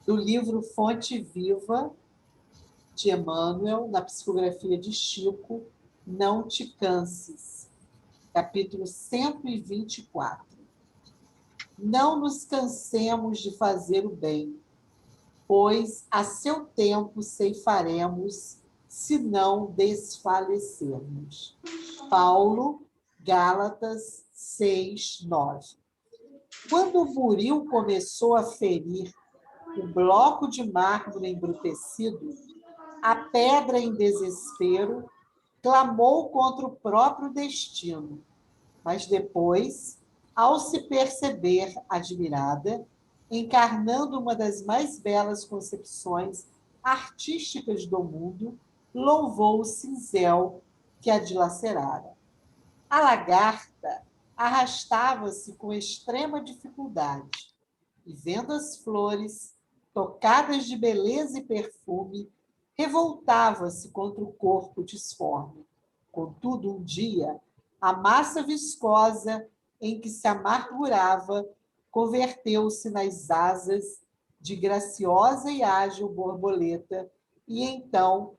do livro Fonte Viva, de Emmanuel, na psicografia de Chico, Não Te Canses, capítulo 124. Não nos cansemos de fazer o bem, pois a seu tempo ceifaremos, se não desfalecermos. Paulo, Gálatas 6:9. Quando o buril começou a ferir o bloco de mármore embrutecido, a pedra, em desespero, clamou contra o próprio destino. Mas depois, ao se perceber admirada, encarnando uma das mais belas concepções artísticas do mundo, louvou o cinzel que a dilacerara. A lagarta arrastava-se com extrema dificuldade e, vendo as flores, tocadas de beleza e perfume, revoltava-se contra o corpo disforme. Contudo, um dia, a massa viscosa em que se amargurava converteu-se nas asas de graciosa e ágil borboleta e então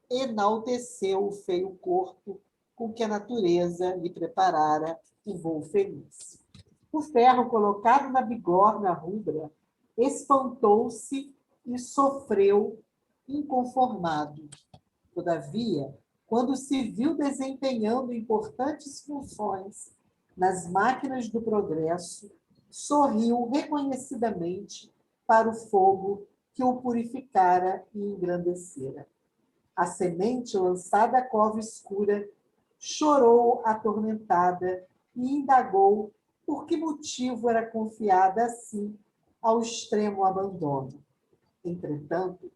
enalteceu o feio corpo com que a natureza lhe preparara o voo feliz. O ferro colocado na bigorna rubra espantou-se e sofreu inconformado. Todavia, quando se viu desempenhando importantes funções nas máquinas do progresso, sorriu reconhecidamente para o fogo que o purificara e engrandecera. A semente lançada à cova escura chorou atormentada e indagou por que motivo era confiada assim ao extremo abandono. Entretanto,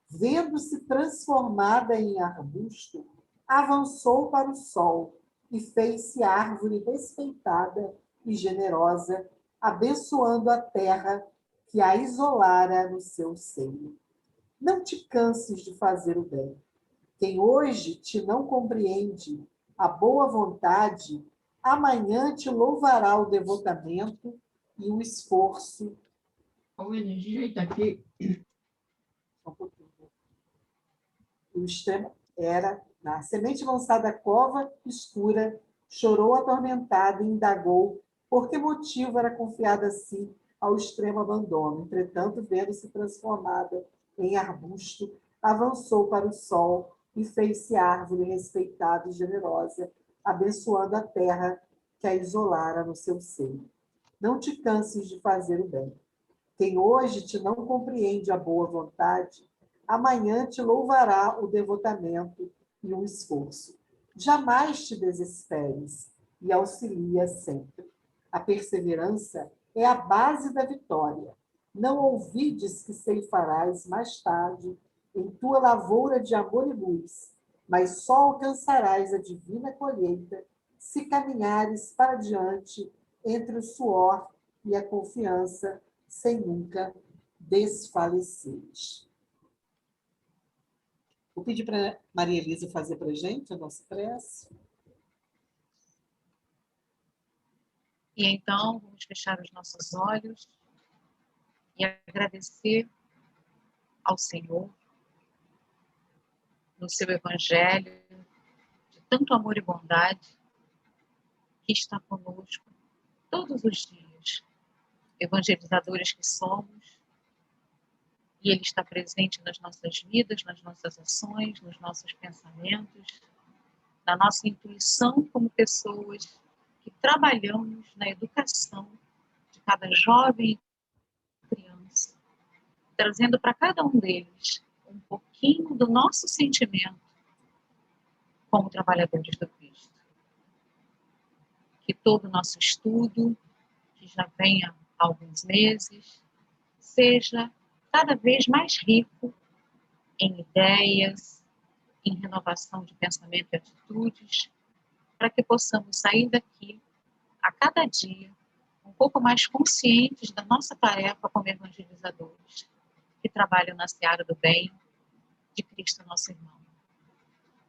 vendo-se transformada em arbusto, avançou para o sol e fez-se árvore respeitada e generosa, abençoando a terra que a isolara no seu seio. Não te canses de fazer o bem. Quem hoje te não compreende a boa vontade, amanhã te louvará o devotamento e o esforço. O energia está aqui. O extremo era na semente lançada à cova escura, chorou atormentada e indagou por que motivo era confiada assim ao extremo abandono. Entretanto, vendo-se transformada em arbusto, avançou para o sol e fez-se árvore respeitada e generosa, abençoando a terra que a isolara no seu seio. Não te canses de fazer o bem. Quem hoje te não compreende a boa vontade, amanhã te louvará o devotamento e o esforço. Jamais te desesperes e auxilia sempre. A perseverança é a base da vitória. Não ouvides que ceifarás mais tarde em tua lavoura de amor e luz, mas só alcançarás a divina colheita se caminhares para diante entre o suor e a confiança, sem nunca desfaleceres. Vou pedir para Maria Elisa fazer para a gente a nossa prece. E então, vamos fechar os nossos olhos e agradecer ao Senhor, no seu Evangelho, de tanto amor e bondade, que está conosco todos os dias, evangelizadores que somos, e Ele está presente nas nossas vidas, nas nossas ações, nos nossos pensamentos, na nossa intuição como pessoas que trabalhamos na educação de cada jovem e criança, trazendo para cada um deles um pouquinho do nosso sentimento como trabalhadores do Cristo. Que todo o nosso estudo, que já vem há alguns meses, seja cada vez mais rico em ideias, em renovação de pensamento e atitudes, para que possamos sair daqui a cada dia um pouco mais conscientes da nossa tarefa como evangelizadores, que trabalham na seara do bem de Cristo, nosso irmão.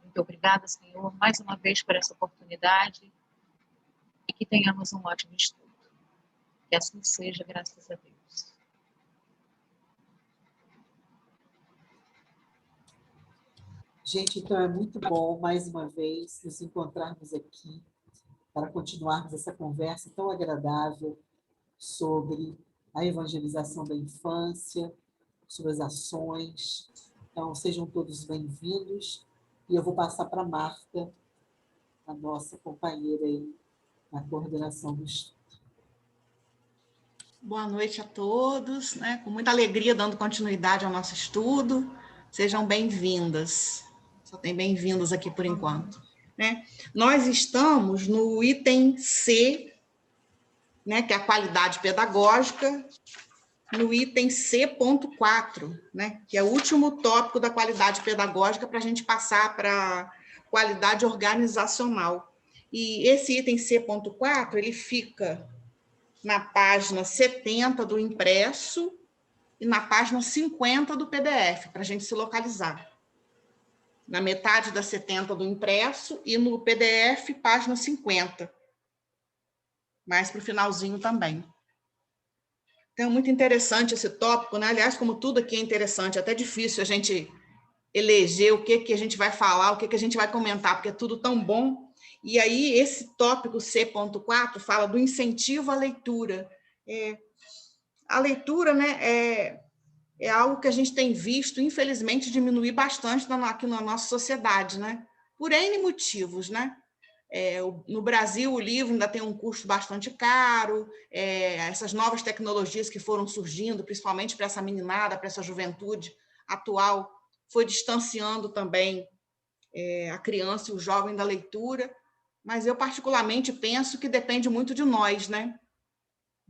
Muito obrigada, Senhor, mais uma vez por essa oportunidade e que tenhamos um ótimo estudo. Que assim seja, graças a Deus. Gente, então é muito bom, mais uma vez, nos encontrarmos aqui para continuarmos essa conversa tão agradável sobre a evangelização da infância, sobre as ações. Então, sejam todos bem-vindos. E eu vou passar para a Marta, a nossa companheira aí na coordenação do estudo. Boa noite a todos, né? Com muita alegria, dando continuidade ao nosso estudo. Sejam bem-vindas. Só tem bem-vindas aqui por enquanto, né? Nós estamos no item C, né, que é a qualidade pedagógica, no item C.4, né, que é o último tópico da qualidade pedagógica para a gente passar para a qualidade organizacional. E esse item C.4, ele fica na página 70 do impresso e na página 50 do PDF, para a gente se localizar. Na metade da 70 do impresso e no PDF, página 50. Mais para o finalzinho também. Então, é muito interessante esse tópico, né? Aliás, como tudo aqui é interessante, é até difícil a gente eleger o que a gente vai falar, o que a gente vai comentar, porque é tudo tão bom. E aí, esse tópico C.4 fala do incentivo à leitura. A leitura, né, é algo que a gente tem visto, infelizmente, diminuir bastante aqui na nossa sociedade, né? Por N motivos, né? No Brasil, o livro ainda tem um custo bastante caro, essas novas tecnologias que foram surgindo, principalmente para essa meninada, para essa juventude atual, foi distanciando também a criança e o jovem da leitura, mas eu particularmente penso que depende muito de nós, né?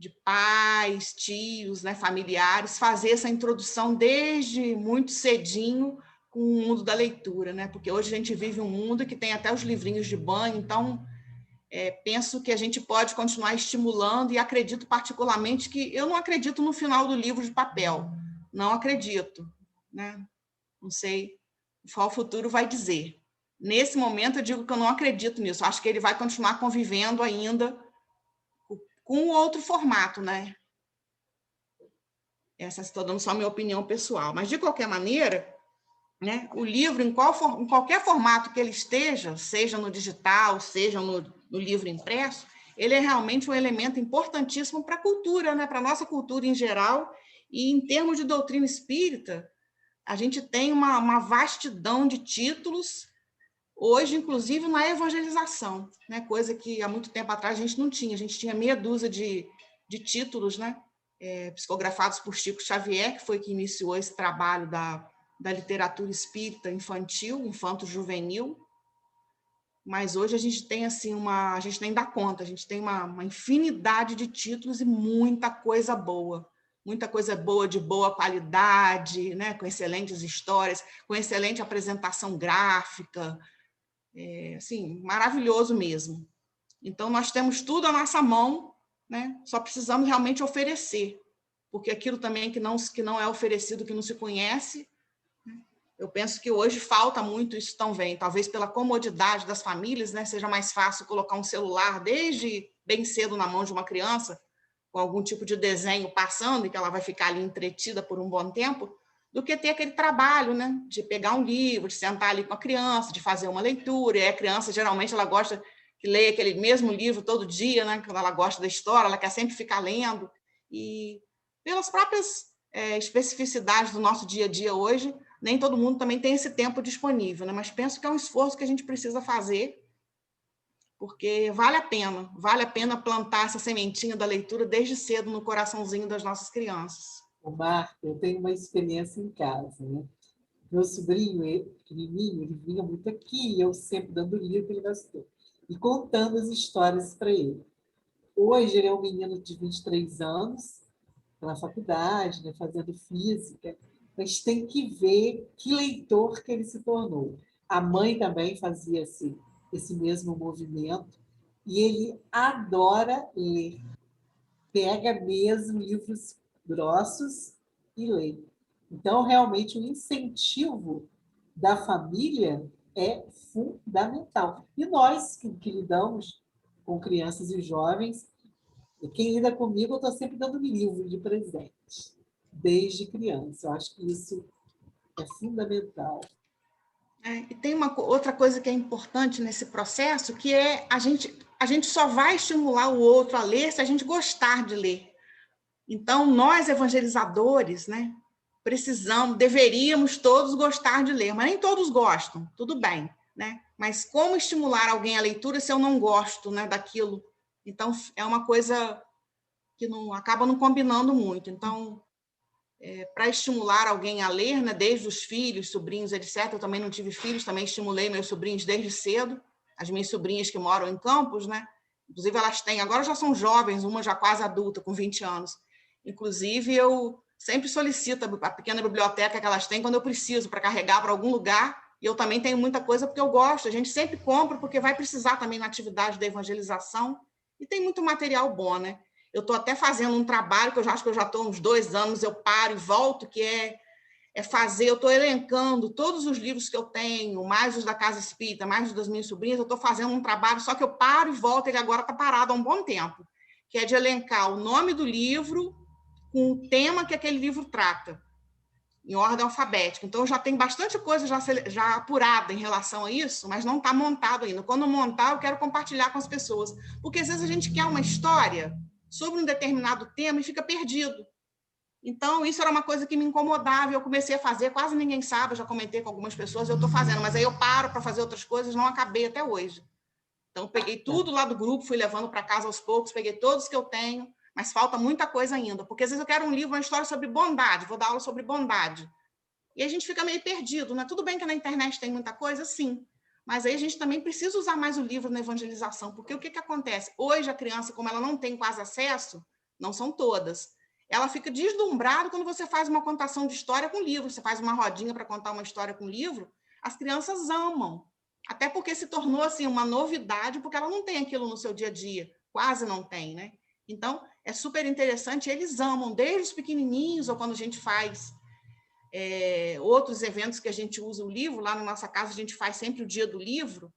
De pais, tios, né, familiares, fazer essa introdução desde muito cedinho com o mundo da leitura, né? Porque hoje a gente vive um mundo que tem até os livrinhos de banho, então penso que a gente pode continuar estimulando e acredito particularmente que eu não acredito no final do livro de papel, não acredito, né? Não sei qual o futuro vai dizer. Nesse momento eu digo que eu não acredito nisso, acho que ele vai continuar convivendo ainda com outro formato, né? Essa estou dando só a minha opinião pessoal, mas de qualquer maneira, né, o livro, em qualquer formato que ele esteja, seja no digital, seja no livro impresso, ele é realmente um elemento importantíssimo para a cultura, né, para a nossa cultura em geral, e em termos de doutrina espírita, a gente tem uma vastidão de títulos, hoje, inclusive, na evangelização, né, coisa que há muito tempo atrás a gente tinha meia dúzia de títulos, né, psicografados por Chico Xavier, que foi que iniciou esse trabalho da literatura espírita infantil, infanto-juvenil, mas hoje a gente tem assim a gente nem dá conta, a gente tem uma infinidade de títulos e muita coisa boa de boa qualidade, né, com excelentes histórias, com excelente apresentação gráfica, assim, maravilhoso mesmo. Então nós temos tudo à nossa mão, né? Só precisamos realmente oferecer, porque aquilo também que não é oferecido, que não se conhece, eu penso que hoje falta muito isso também, talvez pela comodidade das famílias, né? Seja mais fácil colocar um celular desde bem cedo na mão de uma criança, com algum tipo de desenho passando, e que ela vai ficar ali entretida por um bom tempo, do que ter aquele trabalho, né? De pegar um livro, de sentar ali com a criança, de fazer uma leitura, e a criança, geralmente, ela gosta que leia aquele mesmo livro todo dia, né? Quando ela gosta da história, ela quer sempre ficar lendo, e pelas próprias especificidades do nosso dia a dia hoje, nem todo mundo também tem esse tempo disponível, né? Mas penso que é um esforço que a gente precisa fazer, porque vale a pena plantar essa sementinha da leitura desde cedo no coraçãozinho das nossas crianças. O Marco, eu tenho uma experiência em casa, né? Meu sobrinho, pequenininho, ele vinha muito aqui, e eu sempre dando o livro que ele gostou, e contando as histórias para ele. Hoje ele é um menino de 23 anos, na faculdade, né, fazendo física, mas tem que ver que leitor que ele se tornou. A mãe também fazia esse mesmo movimento, e ele adora ler. Pega mesmo livros grossos e lê. Então, realmente, o incentivo da família é fundamental. E nós que lidamos com crianças e jovens, quem lida comigo, eu estou sempre dando livro de presente, desde criança. Eu acho que isso é fundamental. E tem outra coisa que é importante nesse processo, que é a gente só vai estimular o outro a ler se a gente gostar de ler. Então, nós evangelizadores, né, deveríamos todos gostar de ler, mas nem todos gostam, tudo bem, né? Mas como estimular alguém à leitura se eu não gosto, né, daquilo? Então, é uma coisa que acaba não combinando muito. Então, para estimular alguém a ler, né, desde os filhos, sobrinhos, etc. Eu também não tive filhos, também estimulei meus sobrinhos desde cedo. As minhas sobrinhas que moram em Campos, né? Inclusive, elas têm, agora já são jovens, uma já quase adulta, com 20 anos. Inclusive, eu sempre solicito a pequena biblioteca que elas têm quando eu preciso, para carregar para algum lugar. E eu também tenho muita coisa porque eu gosto. A gente sempre compra, porque vai precisar também na atividade da evangelização. E tem muito material bom, né? Eu estou até fazendo um trabalho, que eu acho que eu já estou uns 2 anos, eu paro e volto, que é fazer, eu estou elencando todos os livros que eu tenho, mais os da Casa Espírita, mais os das minhas sobrinhas, eu estou fazendo um trabalho, só que eu paro e volto, ele agora está parado há um bom tempo, que é de elencar o nome do livro com o tema que aquele livro trata, em ordem alfabética. Então, eu já tenho bastante coisa já apurada em relação a isso, mas não está montado ainda. Quando montar, eu quero compartilhar com as pessoas, porque às vezes a gente quer uma história sobre um determinado tema e fica perdido. Então, isso era uma coisa que me incomodava, eu comecei a fazer, quase ninguém sabe, eu já comentei com algumas pessoas, eu estou fazendo, mas aí eu paro para fazer outras coisas, não acabei até hoje. Então, peguei tudo lá do grupo, fui levando para casa aos poucos, peguei todos que eu tenho, mas falta muita coisa ainda, porque às vezes eu quero um livro, uma história sobre bondade, vou dar aula sobre bondade. E a gente fica meio perdido, né? Tudo bem que na internet tem muita coisa, sim, mas aí a gente também precisa usar mais o livro na evangelização, porque o que acontece? Hoje a criança, como ela não tem quase acesso, não são todas, ela fica deslumbrada quando você faz uma contação de história com livro, você faz uma rodinha para contar uma história com livro, as crianças amam, até porque se tornou assim uma novidade, porque ela não tem aquilo no seu dia a dia, quase não tem, né? Então, é super interessante, eles amam, desde os pequenininhos, ou quando a gente faz outros eventos que a gente usa o livro, lá na nossa casa a gente faz sempre o dia do livro.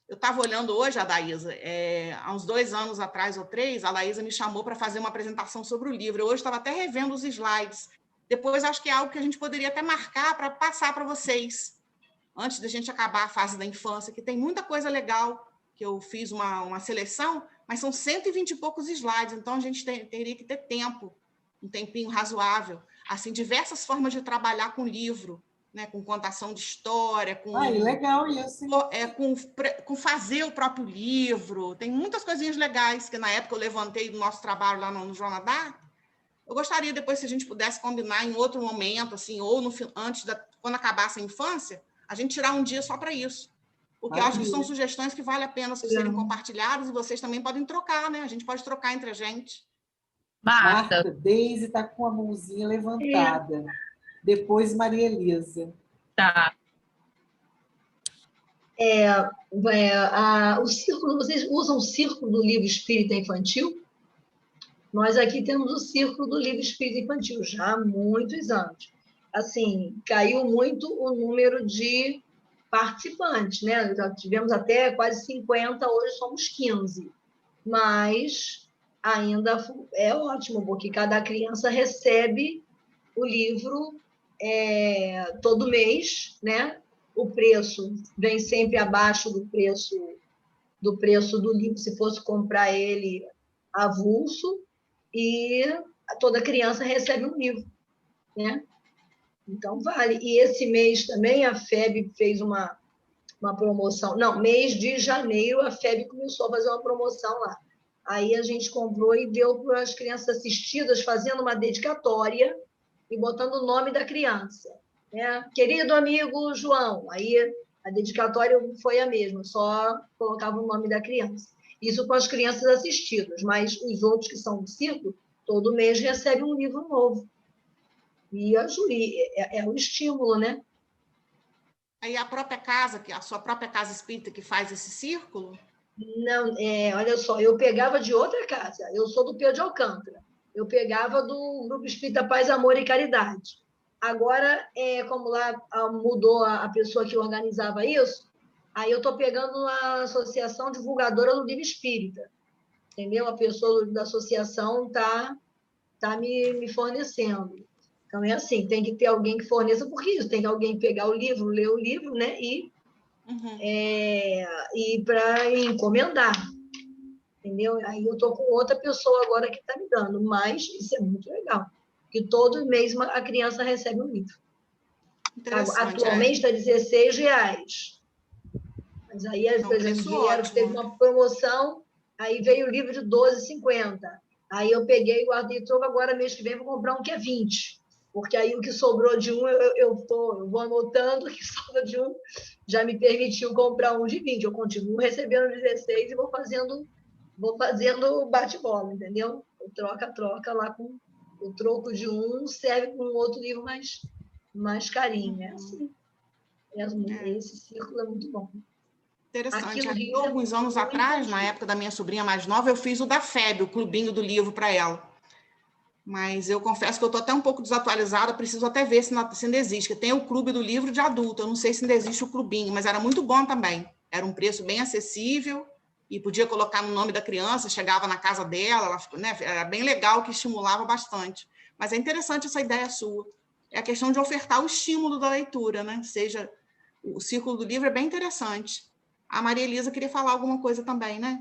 Eu estava olhando hoje a Daísa, há uns 2 anos atrás ou 3, a Daísa me chamou para fazer uma apresentação sobre o livro. Eu hoje estava até revendo os slides. Depois, acho que é algo que a gente poderia até marcar para passar para vocês, antes da gente acabar a fase da infância, que tem muita coisa legal, que eu fiz uma seleção, mas são 120 e poucos slides, então a gente teria que ter tempo, um tempinho razoável. Assim, diversas formas de trabalhar com livro, né, com contação de história, com legal isso. Com fazer o próprio livro. Tem muitas coisinhas legais que na época eu levantei do nosso trabalho lá no Joana d'Arc. Eu gostaria depois, se a gente pudesse combinar em outro momento, assim, ou quando acabasse a infância, a gente tirar um dia só para isso. Porque eu acho que são sugestões que vale a pena serem compartilhadas e vocês também podem trocar, né? A gente pode trocar entre a gente. Marta, Deise está com a mãozinha levantada. Depois, Maria Elisa. Tá. O círculo, vocês usam o círculo do livro espírita infantil? Nós aqui temos o círculo do livro espírita infantil já há muitos anos. Assim, caiu muito o número de participantes, né? Já tivemos até quase 50, hoje somos 15. Mas ainda é ótimo, porque cada criança recebe o livro todo mês, né? O preço vem sempre abaixo do preço do livro, se fosse comprar ele avulso, e toda criança recebe um livro, né? Então, vale. E esse mês também a FEB fez uma promoção. Não, mês de janeiro a FEB começou a fazer uma promoção lá. Aí a gente comprou e deu para as crianças assistidas, fazendo uma dedicatória e botando o nome da criança, né? Querido amigo João. Aí a dedicatória foi a mesma, só colocava o nome da criança. Isso com as crianças assistidas, mas os outros que são do círculo, todo mês recebem um livro novo. E é um estímulo, né? Aí a própria casa, a sua própria casa espírita que faz esse círculo? Não, olha só, eu pegava de outra casa, eu sou do Pedro de Alcântara, eu pegava do Grupo Espírita Paz, Amor e Caridade. Agora, como lá mudou a pessoa que organizava isso, aí eu estou pegando a Associação Divulgadora do Livro Espírita, entendeu? A pessoa da associação está me fornecendo. Então, é assim, tem que ter alguém que forneça, porque isso, tem que alguém pegar o livro, ler o livro, né? E para encomendar, entendeu? Aí eu estou com outra pessoa agora que está me dando, mas isso é muito legal, que todo mês a criança recebe um livro. Atualmente está R$16. Mas aí, por exemplo, teve uma promoção, aí veio o livro de R$12,50. Aí eu peguei, guardei troco, agora mês que vem vou comprar um que é 20. Porque aí o que sobrou de um, eu vou anotando, o que sobra de um já me permitiu comprar um de 20. Eu continuo recebendo 16 e vou fazendo bate-bola, entendeu? Troca lá com o troco de um, serve para um outro livro mais carinho. É assim. Esse círculo é muito bom. Interessante. Aqui, alguns anos atrás, na época da minha sobrinha mais nova, eu fiz o da FEB, o clubinho do livro para ela. Mas eu confesso que eu estou até um pouco desatualizada, preciso até ver se ainda existe. Tem o clube do livro de adulto, eu não sei se ainda existe o clubinho, mas era muito bom também. Era um preço bem acessível e podia colocar no nome da criança, chegava na casa dela, né? Era bem legal, que estimulava bastante. Mas é interessante essa ideia sua. É a questão de ofertar o estímulo da leitura, né? Seja o círculo do livro é bem interessante. A Maria Elisa queria falar alguma coisa também, né?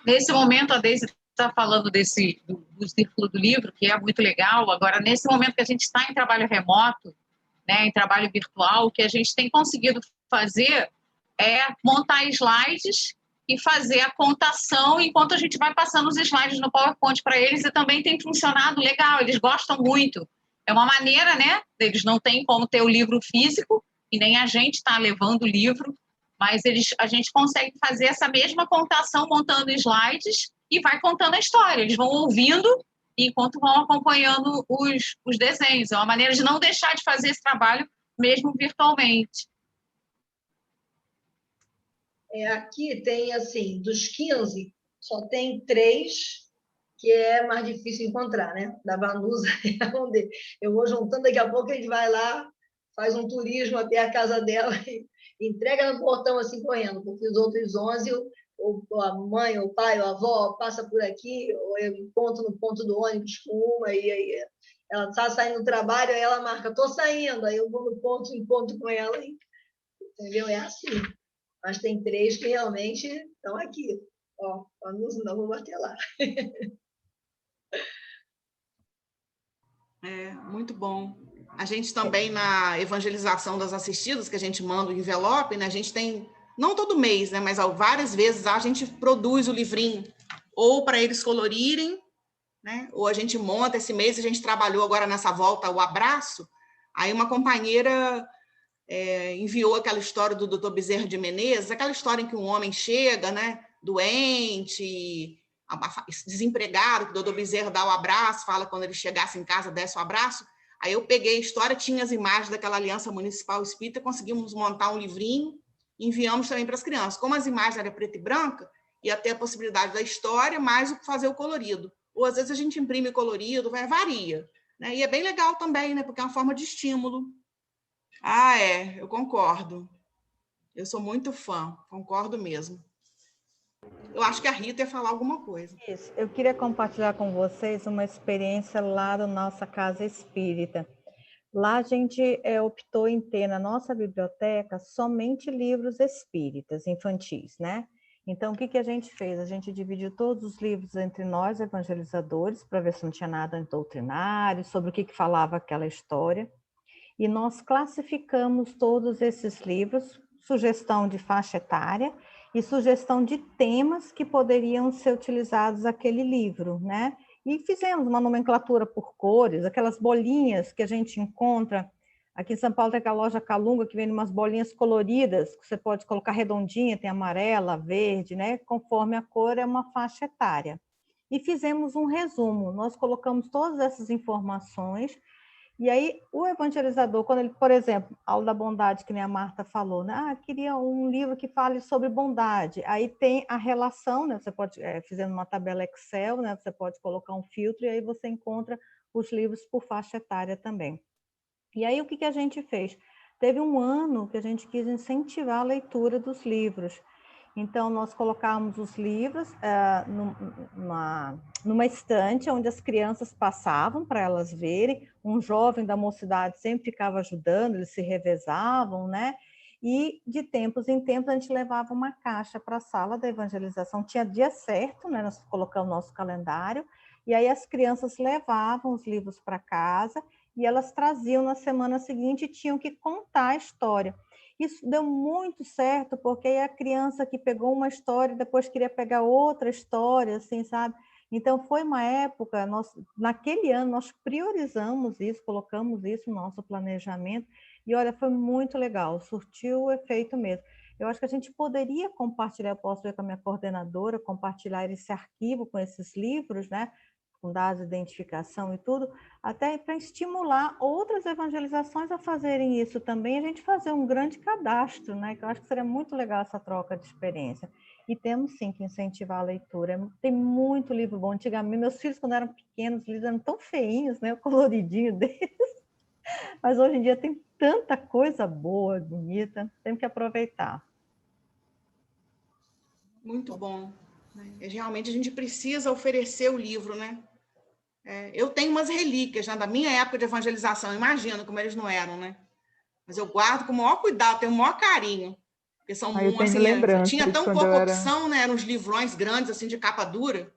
Nesse momento, a Deise está falando do círculo do livro, que é muito legal. Agora, nesse momento que a gente está em trabalho remoto, né, em trabalho virtual, o que a gente tem conseguido fazer é montar slides e fazer a contação enquanto a gente vai passando os slides no PowerPoint para eles, e também tem funcionado legal, eles gostam muito. É uma maneira, né? Eles não têm como ter o livro físico, e nem a gente está levando o livro, mas a gente consegue fazer essa mesma contação montando slides e vai contando a história. Eles vão ouvindo enquanto vão acompanhando os desenhos. É uma maneira de não deixar de fazer esse trabalho mesmo virtualmente. Aqui tem, assim, dos 15, só tem 3 que é mais difícil encontrar, né? Da Vanusa é um deles. Eu vou juntando, daqui a pouco a gente vai lá, faz um turismo até a casa dela e entrega no portão assim correndo, porque os outros 11, ou a mãe, ou o pai, ou a avó passa por aqui, ou eu encontro no ponto do ônibus com uma, e aí ela está saindo do trabalho, aí ela marca, estou saindo, aí eu vou no ponto, encontro com ela, entendeu? É assim. Mas tem 3 que realmente estão aqui. Ó, não vou bater lá. Muito bom. A gente também, na evangelização das assistidas, que a gente manda o envelope, né, a gente tem, não todo mês, né, mas várias vezes a gente produz o livrinho, ou para eles colorirem, né, ou a gente monta. Esse mês a gente trabalhou agora nessa volta o abraço, aí uma companheira enviou aquela história do Dr. Bezerra de Menezes, aquela história em que um homem chega, né, doente, desempregado, que o doutor Bezerra dá o abraço, fala quando ele chegasse em casa, desse o abraço. Aí eu peguei a história, tinha as imagens daquela Aliança Municipal Espírita, conseguimos montar um livrinho, enviamos também para as crianças. Como as imagens eram preta e branca, ia ter a possibilidade da história, mais o fazer o colorido. Ou às vezes a gente imprime colorido, varia. Né? E é bem legal também, né? Porque é uma forma de estímulo. Eu concordo. Eu sou muito fã, concordo mesmo. Eu acho que a Rita ia falar alguma coisa. Isso. Eu queria compartilhar com vocês uma experiência lá da nossa casa espírita. Lá a gente optou em ter na nossa biblioteca somente livros espíritas, infantis, né? Então, o que a gente fez? A gente dividiu todos os livros entre nós, evangelizadores, para ver se não tinha nada doutrinário, sobre o que falava aquela história. E nós classificamos todos esses livros, sugestão de faixa etária e sugestão de temas que poderiam ser utilizados naquele livro, né? E fizemos uma nomenclatura por cores, aquelas bolinhas que a gente encontra. Aqui em São Paulo tem aquela loja Calunga que vem umas bolinhas coloridas, que você pode colocar redondinha, tem amarela, verde, né? Conforme a cor é uma faixa etária. E fizemos um resumo, nós colocamos todas essas informações. E aí, o evangelizador, quando ele, por exemplo, aula da bondade, que nem a Marta falou, né? Queria um livro que fale sobre bondade. Aí tem a relação, né? Você pode, fazendo uma tabela Excel, né? Você pode colocar um filtro e aí você encontra os livros por faixa etária também. E aí, o que a gente fez? Teve um ano que a gente quis incentivar a leitura dos livros. Então, nós colocávamos os livros numa estante onde as crianças passavam para elas verem. Um jovem da mocidade sempre ficava ajudando, eles se revezavam, né? E de tempos em tempos a gente levava uma caixa para a sala da evangelização. Tinha dia certo, né? Nós colocamos no nosso calendário. E aí as crianças levavam os livros para casa e elas traziam na semana seguinte e tinham que contar a história. Isso deu muito certo, porque aí a criança que pegou uma história, depois queria pegar outra história, assim, sabe? Então, foi uma época, naquele ano, nós priorizamos isso, colocamos isso no nosso planejamento, e olha, foi muito legal, surtiu o efeito mesmo. Eu acho que a gente poderia compartilhar, eu posso ver com a minha coordenadora, compartilhar esse arquivo com esses livros, né? Com dados de identificação e tudo, até para estimular outras evangelizações a fazerem isso também, a gente fazer um grande cadastro, né? Que eu acho que seria muito legal essa troca de experiência. E temos sim que incentivar a leitura. Tem muito livro bom. Antigamente, meus filhos, quando eram pequenos, os livros eram tão feinhos, né? O coloridinho deles. Mas hoje em dia tem tanta coisa boa, bonita, temos que aproveitar. Muito bom. Realmente a gente precisa oferecer o livro, né? Eu tenho umas relíquias, né, da minha época de evangelização, imagina como eles não eram, né? Mas eu guardo com o maior cuidado, tenho o maior carinho. Porque são Eu tenho assim, lembranças tinha tão quando pouca opção, né? Eram uns livrões grandes, assim, de capa dura.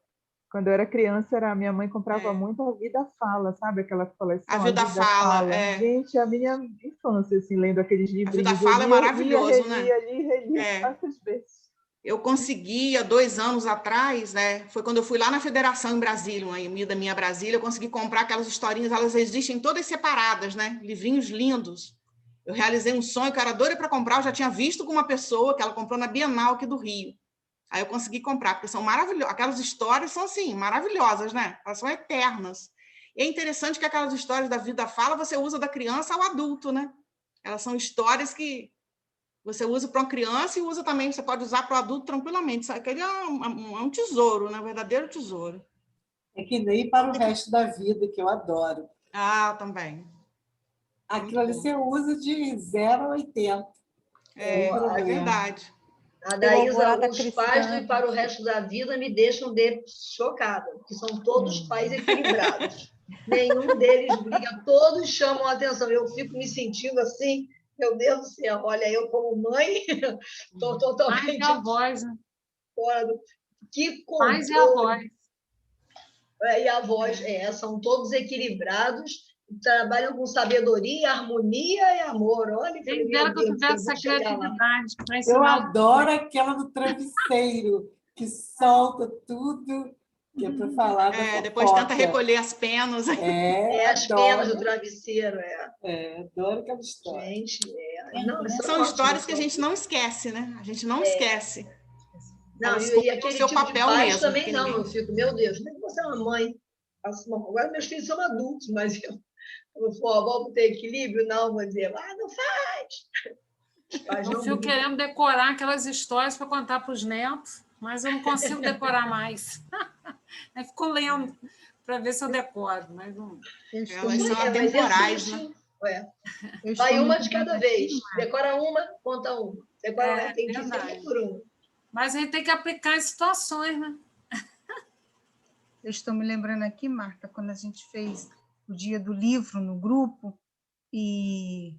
Quando eu era criança, minha mãe comprava muito a Vida Fala, sabe? Aquela coleção, A Vida Fala, Gente, a minha infância, assim, lendo aqueles livrinhos. A Vida Fala é maravilhoso, né? Relia tantas vezes. Eu consegui, há 2 anos atrás, né? Foi quando eu fui lá na Federação em Brasília, uma Unida Minha Brasília, eu consegui comprar aquelas historinhas, elas existem todas separadas, né? Livrinhos lindos. Eu realizei um sonho que eu era doida para comprar, eu já tinha visto com uma pessoa que ela comprou na Bienal aqui do Rio. Aí eu consegui comprar, porque são maravilhosas. Aquelas histórias são, assim, maravilhosas, né? Elas são eternas. E é interessante que aquelas histórias da Vida Fala, você usa da criança ao adulto, né? Elas são histórias que você usa para uma criança e usa também, você pode usar para o adulto tranquilamente. Aquele é um tesouro, né? Um verdadeiro tesouro. É que nem Para o Resto da Vida, que eu adoro. Também. Aquilo ali você usa de 0 a 80. É verdade. A Daísa, os pais do Para o Resto da Vida me deixam chocada, porque são todos pais equilibrados. Nenhum deles briga, todos chamam a atenção. Eu fico me sentindo assim, meu Deus do céu, olha, eu como mãe, estou totalmente... Mais é a voz, né? Fora do... Que controle. Mais é a voz. E a voz, são todos equilibrados, trabalham com sabedoria, harmonia e amor. Olha, Quem dera que eu tivesse essa criatividade. Eu adoro aquela do travesseiro, que solta tudo, que é para falar da depois tenta recolher as penas. As penas do travesseiro. Adoro aquela história. Gente, são histórias que a gente não esquece, né? A gente não esquece. Não, e aquele tipo papel de pais mesmo, também não. Eu fico, meu Deus, nem você é uma mãe. Agora meus filhos são adultos, mas eu vou ter equilíbrio? Não, vou dizer, não faz. Eu fico querendo decorar aquelas histórias para contar para os netos, mas eu não consigo decorar mais. Aí fico lendo para ver se eu decoro, mas não. Elas são atemporais, né? Vai uma de cada vez. Decora uma, conta uma. Decora tem que ser por uma. Mas a gente tem que aplicar em situações, né? Eu estou me lembrando aqui, Marta, quando a gente fez o dia do livro no grupo e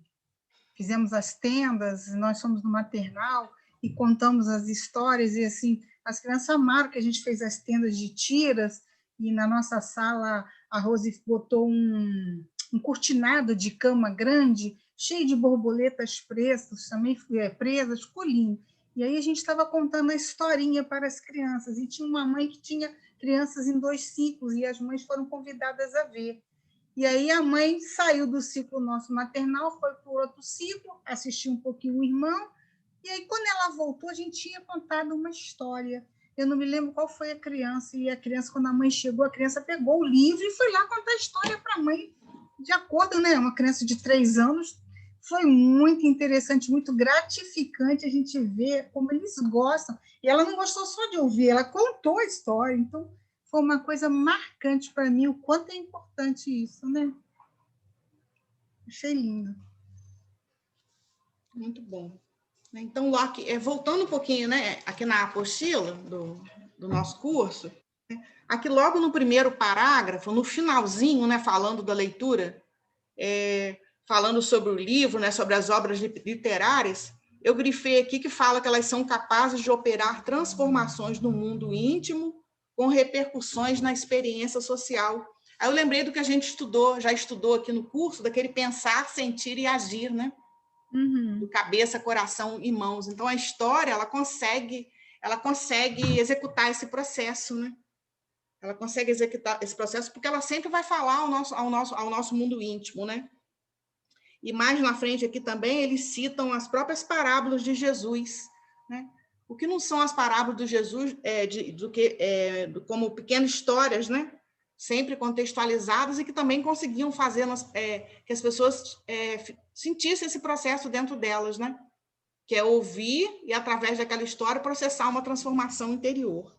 fizemos as tendas, nós fomos no maternal e contamos as histórias e, assim, as crianças amaram que a gente fez as tendas de tiras e na nossa sala a Rose botou um cortinado de cama grande, cheio de borboletas presas, também presas, ficou lindo. E aí a gente estava contando a historinha para as crianças, e tinha uma mãe que tinha crianças em 2 ciclos, e as mães foram convidadas a ver. E aí a mãe saiu do ciclo nosso maternal, foi para o outro ciclo, assistiu um pouquinho o irmão, e aí quando ela voltou, a gente tinha contado uma história. Eu não me lembro qual foi a criança, e a criança, quando a mãe chegou, a criança pegou o livro e foi lá contar a história para a mãe, de acordo, né? Uma criança de 3 anos, foi muito interessante, muito gratificante a gente ver como eles gostam. E ela não gostou só de ouvir, ela contou a história. Então, foi uma coisa marcante para mim, o quanto é importante isso, né? Achei lindo. Muito bom. Então, Locke, voltando um pouquinho, né, aqui na apostila do nosso curso, né, aqui logo no primeiro parágrafo, no finalzinho, né, falando da leitura, falando sobre o livro, né, sobre as obras literárias, eu grifei aqui que fala que elas são capazes de operar transformações no mundo íntimo com repercussões na experiência social. Aí eu lembrei do que a gente já estudou aqui no curso, daquele pensar, sentir e agir, né? Do cabeça, coração e mãos. Então, a história, ela consegue executar esse processo, né? Ela consegue executar esse processo porque ela sempre vai falar ao nosso mundo íntimo, né? E mais na frente aqui também, eles citam as próprias parábolas de Jesus, né? O que não são as parábolas de Jesus, como pequenas histórias, né? Sempre contextualizadas e que também conseguiam fazer que as pessoas sentissem esse processo dentro delas, né? Que é ouvir e, através daquela história, processar uma transformação interior.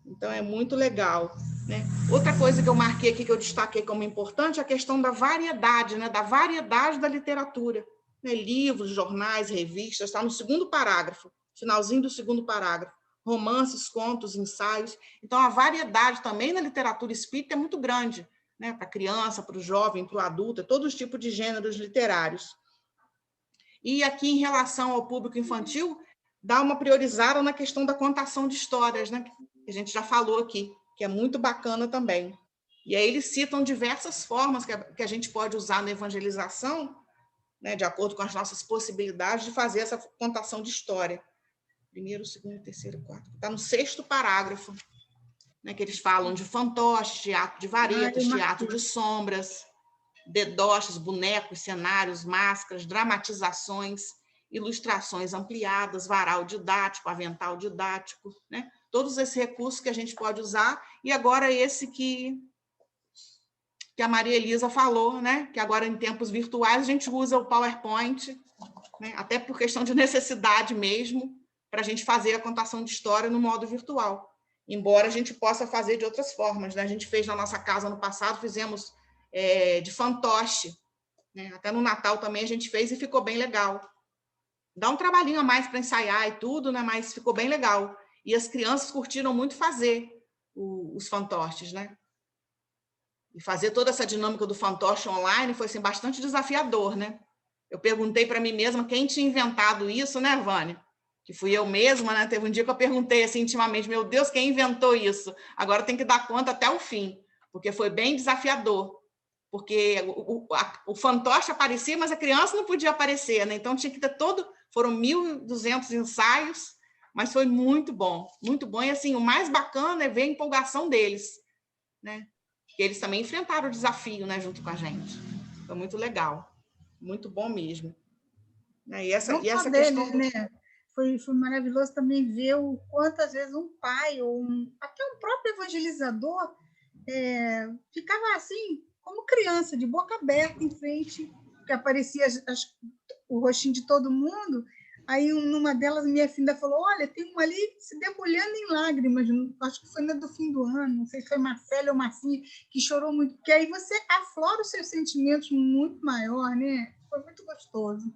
Então, é muito legal, né? Outra coisa que eu marquei aqui, que eu destaquei como importante, é a questão da variedade, né? Da variedade da literatura. Né? Livros, jornais, revistas, está no segundo parágrafo, finalzinho do segundo parágrafo. Romances, contos, ensaios. Então, a variedade também na literatura espírita é muito grande, né? Para a criança, para o jovem, para o adulto, todos os tipos de gêneros literários. E aqui, em relação ao público infantil, dá uma priorizada na questão da contação de histórias, né? Que a gente já falou aqui, que é muito bacana também. E aí eles citam diversas formas que a gente pode usar na evangelização, né? De acordo com as nossas possibilidades de fazer essa contação de história. Primeiro, segundo, terceiro, quarto. Está no sexto parágrafo, né, que eles falam de fantoches, teatro de varetas, teatro de sombras, dedoches, bonecos, cenários, máscaras, dramatizações, ilustrações ampliadas, varal didático, avental didático, né? Todos esses recursos que a gente pode usar. E agora esse que a Maria Elisa falou, né? Que agora em tempos virtuais a gente usa o PowerPoint, né? Até por questão de necessidade mesmo, para a gente fazer a contação de história no modo virtual, embora a gente possa fazer de outras formas, né? A gente fez na nossa casa no passado, fizemos de fantoche, né? Até no Natal também a gente fez e ficou bem legal. Dá um trabalhinho a mais para ensaiar e tudo, né? Mas ficou bem legal. E as crianças curtiram muito fazer os fantoches, né? E fazer toda essa dinâmica do fantoche online foi assim, bastante desafiador, né? Eu perguntei para mim mesma quem tinha inventado isso, né, Vânia? Que fui eu mesma, né? Teve um dia que eu perguntei assim intimamente, meu Deus, quem inventou isso? Agora tem que dar conta até o fim, porque foi bem desafiador. Porque o fantoche aparecia, mas a criança não podia aparecer, né? Então tinha que ter foram 1.200 ensaios, mas foi muito bom, e assim, o mais bacana é ver a empolgação deles, né? Que eles também enfrentaram o desafio, né, junto com a gente. Foi muito legal, muito bom mesmo. E essa questão né? Foi maravilhoso também ver o quanto, às vezes, um pai ou até um próprio evangelizador ficava assim, como criança, de boca aberta em frente, que aparecia o rostinho de todo mundo. Aí, numa delas, minha filha falou, olha, tem um ali se debulhando em lágrimas, acho que foi do fim do ano, não sei se foi Marcelo ou Marcinha, que chorou muito, porque aí você aflora os seus sentimentos muito maior, né? Foi muito gostoso.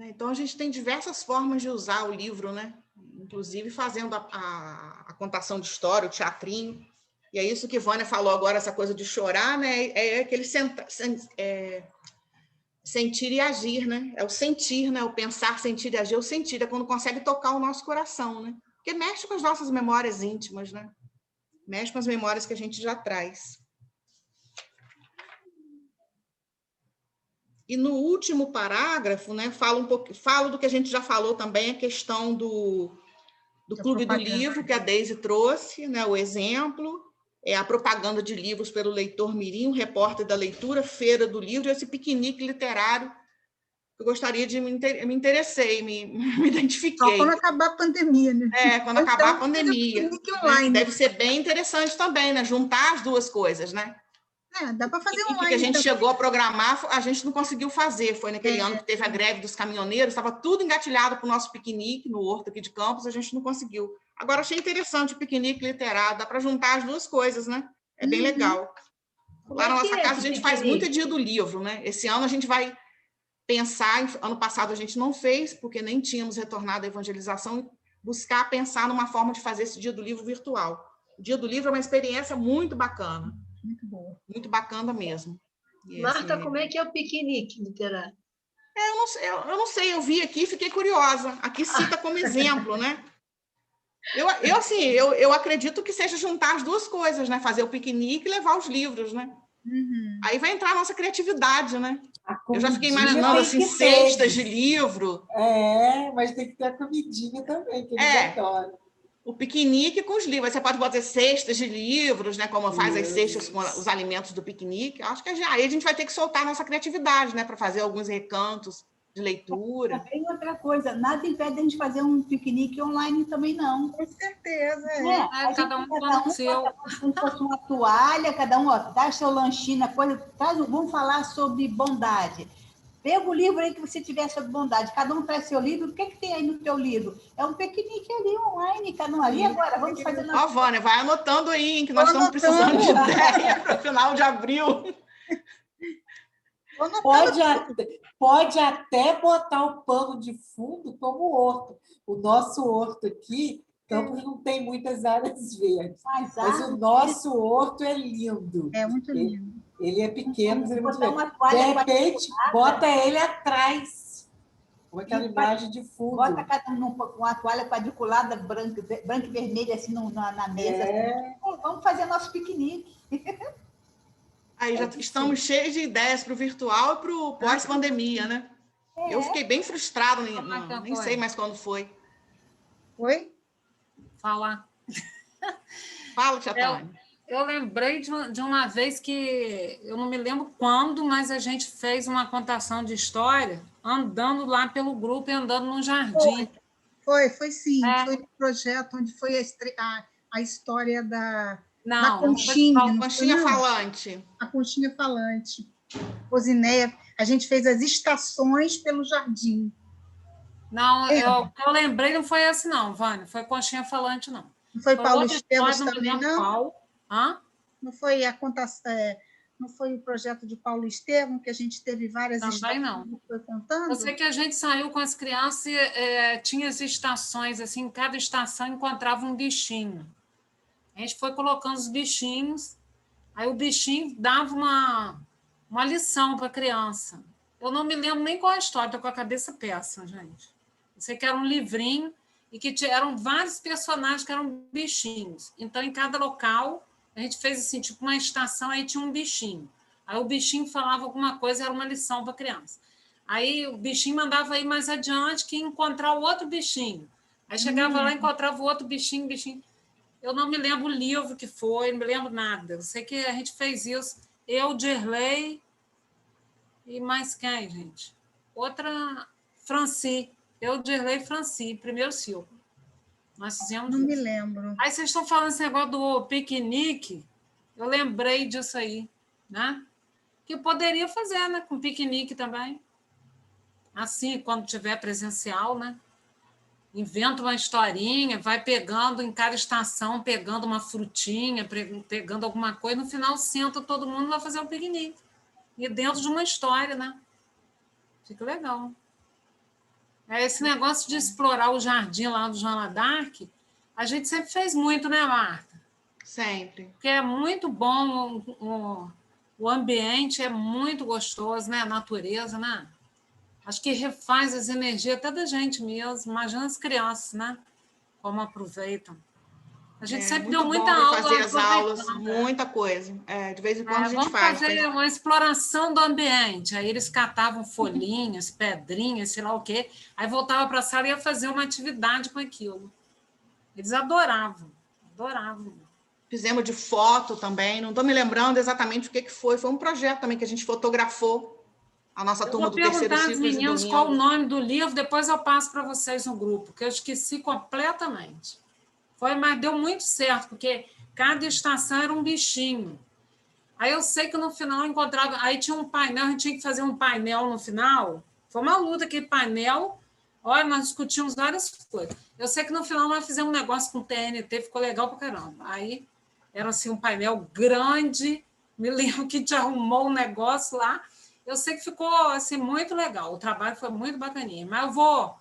Então, a gente tem diversas formas de usar o livro, né? Inclusive fazendo a contação de história, o teatrinho. E é isso que Vânia falou agora, essa coisa de chorar, né? É aquele sentir e agir, né? É o sentir, né? O pensar, sentir e agir, o sentir. É quando consegue tocar o nosso coração, né? Porque mexe com as nossas memórias íntimas, né? Mexe com as memórias que a gente já traz. E no último parágrafo, né, falo do que a gente já falou também, a questão do Clube do Livro, que a Deise trouxe, né, o exemplo, a propaganda de livros pelo Leitor Mirim, o repórter da leitura, Feira do Livro, esse piquenique literário, eu gostaria de me interessei, me identifiquei. Só quando acabar a pandemia, né? Quando acabar a pandemia. Né? Deve ser bem interessante também, né? Juntar as duas coisas, né? Dá para fazer online. Que a gente chegou a programar, a gente não conseguiu fazer. Foi naquele ano que teve a greve dos caminhoneiros, estava tudo engatilhado para o nosso piquenique no Horto aqui de Campos, a gente não conseguiu. Agora, achei interessante o piquenique literário, dá para juntar as duas coisas, né? É bem legal. Lá na nossa casa, a gente faz muito dia do livro, né? Esse ano a gente vai pensar, ano passado a gente não fez, porque nem tínhamos retornado à evangelização, e buscar pensar numa forma de fazer esse Dia do Livro virtual. O Dia do Livro é uma experiência muito bacana. Muito boa. Muito bacana mesmo. E Marta, como é que é o piquenique literário? Eu não sei, eu vi aqui e fiquei curiosa. Aqui cita como exemplo, né? Eu acredito que seja juntar as duas coisas, né? Fazer o piquenique e levar os livros, né? Uhum. Aí vai entrar a nossa criatividade, né? Eu já fiquei Comidinha imaginando, tem assim, que cestas ter. de livro. Mas tem que ter a comidinha também, que eles adoram. O piquenique com os livros. Você pode fazer cestas de livros, né? Como faz as cestas com os alimentos do piquenique. Acho que aí a gente vai ter que soltar a nossa criatividade, né? Para fazer alguns recantos de leitura. Também outra coisa, nada impede a gente fazer um piquenique online também, não. Com certeza, cada um com o seu. Como se fosse uma toalha, cada um, dá seu lanchinho, coisa, vamos falar sobre bondade. Pega o livro aí que você tiver sobre bondade, cada um traz seu livro, o que tem aí no teu livro? É um piquenique ali online, cada um ali. Agora, vamos fazer... Vânia, vai anotando aí, que nós estamos precisando de ideia para o final de abril. Pode até botar o pano de fundo como horto. O nosso horto aqui, Campos não tem muitas áreas verdes, mas o nosso horto é lindo. É muito lindo. Ele é pequeno, ele é muito lindo. De repente, bota ele atrás, com aquela imagem de fundo. Bota cada um com uma toalha quadriculada, branca e vermelha, assim, na mesa. Assim. Vamos fazer nosso piquenique. Aí já estamos cheios de ideias para o virtual e para o pós-pandemia, né? Eu fiquei bem frustrada, nem sei mais quando foi. Oi? Fala. Fala, Tia Tânia. Eu lembrei de uma vez que, eu não me lembro quando, mas a gente fez uma contação de história andando lá pelo grupo e andando no jardim. Foi sim. Foi um projeto onde foi a história da conchinha. Conchinha falante. A conchinha falante. Rosinéia, a gente fez as estações pelo jardim. Não, eu lembrei, não foi esse não, Vânia, foi conchinha falante, não. Não foi Paulo Estevam também, não? Qual. Não foi não foi o projeto de Paulo Estevam, que a gente teve várias estações? Não. Foi contando? Eu sei que a gente saiu com as crianças e tinha as estações, assim, cada estação encontrava um bichinho. A gente foi colocando os bichinhos, aí o bichinho dava uma lição para a criança. Eu não me lembro nem qual a história, estou com a cabeça péssima, gente. Eu sei que era um livrinho e que eram vários personagens que eram bichinhos. Então, em cada local, a gente fez assim, tipo uma estação, aí tinha um bichinho. Aí o bichinho falava alguma coisa, era uma lição para a criança. Aí o bichinho mandava ir mais adiante, que ia encontrar o outro bichinho. Aí chegava lá e encontrava o outro bichinho. Eu não me lembro o livro que foi, não me lembro nada. Eu sei que a gente fez isso. Eu, Dirley e mais quem, gente? Outra, Franci. Eu, Dirley e Franci, primeiro ciclo. Nós fizemos Não me lembro. Aí vocês estão falando esse negócio do piquenique, eu lembrei disso aí, né? Que poderia fazer, né? Com piquenique também. Assim, quando tiver presencial, né? Inventa uma historinha, vai pegando em cada estação, pegando uma frutinha, pegando alguma coisa, no final senta todo mundo e vai fazer um piquenique. E dentro de uma história, né? Fica legal. Esse negócio de explorar o jardim lá do Joana d'Arc, a gente sempre fez muito, né, Marta? Sempre. Porque é muito bom, o ambiente é muito gostoso, né? A natureza, né? Acho que refaz as energias até da gente mesmo. Imagina as crianças, né? Como aproveitam. A gente sempre deu muita aula. Fazer as aulas, muita coisa. De vez em quando a gente faz. Fazer uma exploração do ambiente. Aí eles catavam folhinhas, pedrinhas, sei lá o quê. Aí voltava para a sala e ia fazer uma atividade com aquilo. Eles adoravam. Fizemos de foto também. Não estou me lembrando exatamente o que foi. Foi um projeto também que a gente fotografou. A nossa turma do terceiro ciclo. Eu vou perguntar às meninas qual o nome do livro, depois eu passo para vocês no grupo, que eu esqueci completamente. Mas deu muito certo, porque cada estação era um bichinho. Aí eu sei que no final eu encontrava... Aí tinha um painel, a gente tinha que fazer um painel no final. Foi uma luta, aquele painel. Olha, nós discutimos várias coisas. Eu sei que no final nós fizemos um negócio com TNT, ficou legal pra caramba. Aí era assim, um painel grande. Me lembro que a gente arrumou um negócio lá. Eu sei que ficou assim, muito legal, o trabalho foi muito bacaninha, mas eu vou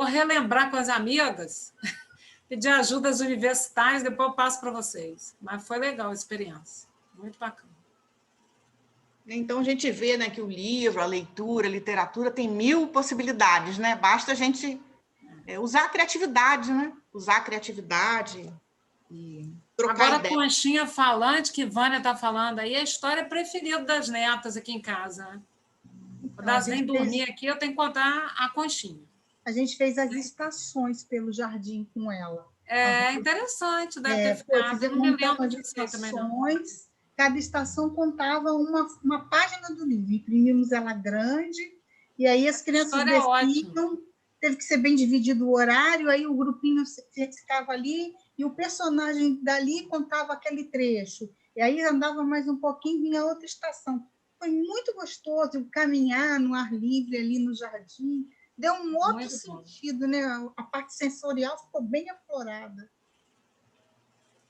relembrar com as amigas, pedir ajuda às universitárias, depois eu passo para vocês. Mas foi legal a experiência, muito bacana. Então, a gente vê, né, que o livro, a leitura, a literatura tem 1000 possibilidades, né? Basta a gente usar a criatividade, né? Usar a criatividade e trocar Agora, ideia. a conchinha falante que Vânia está falando aí, é a história preferida das netas aqui em casa. Né? Quando elas vêm dormir aqui, eu tenho que contar a conchinha. A gente fez as estações pelo jardim com ela. É interessante, deve ter ficado. Fizemos Não me lembro as disso aí também, não. estações. Cada estação contava uma página do livro. Imprimimos ela grande, e aí as crianças desciam, teve que ser bem dividido o horário, aí o grupinho ficava ali, e o personagem dali contava aquele trecho. E aí andava mais um pouquinho, vinha outra estação. Foi muito gostoso caminhar no ar livre ali no jardim. Deu um outro sentido, né? A parte sensorial ficou bem aflorada.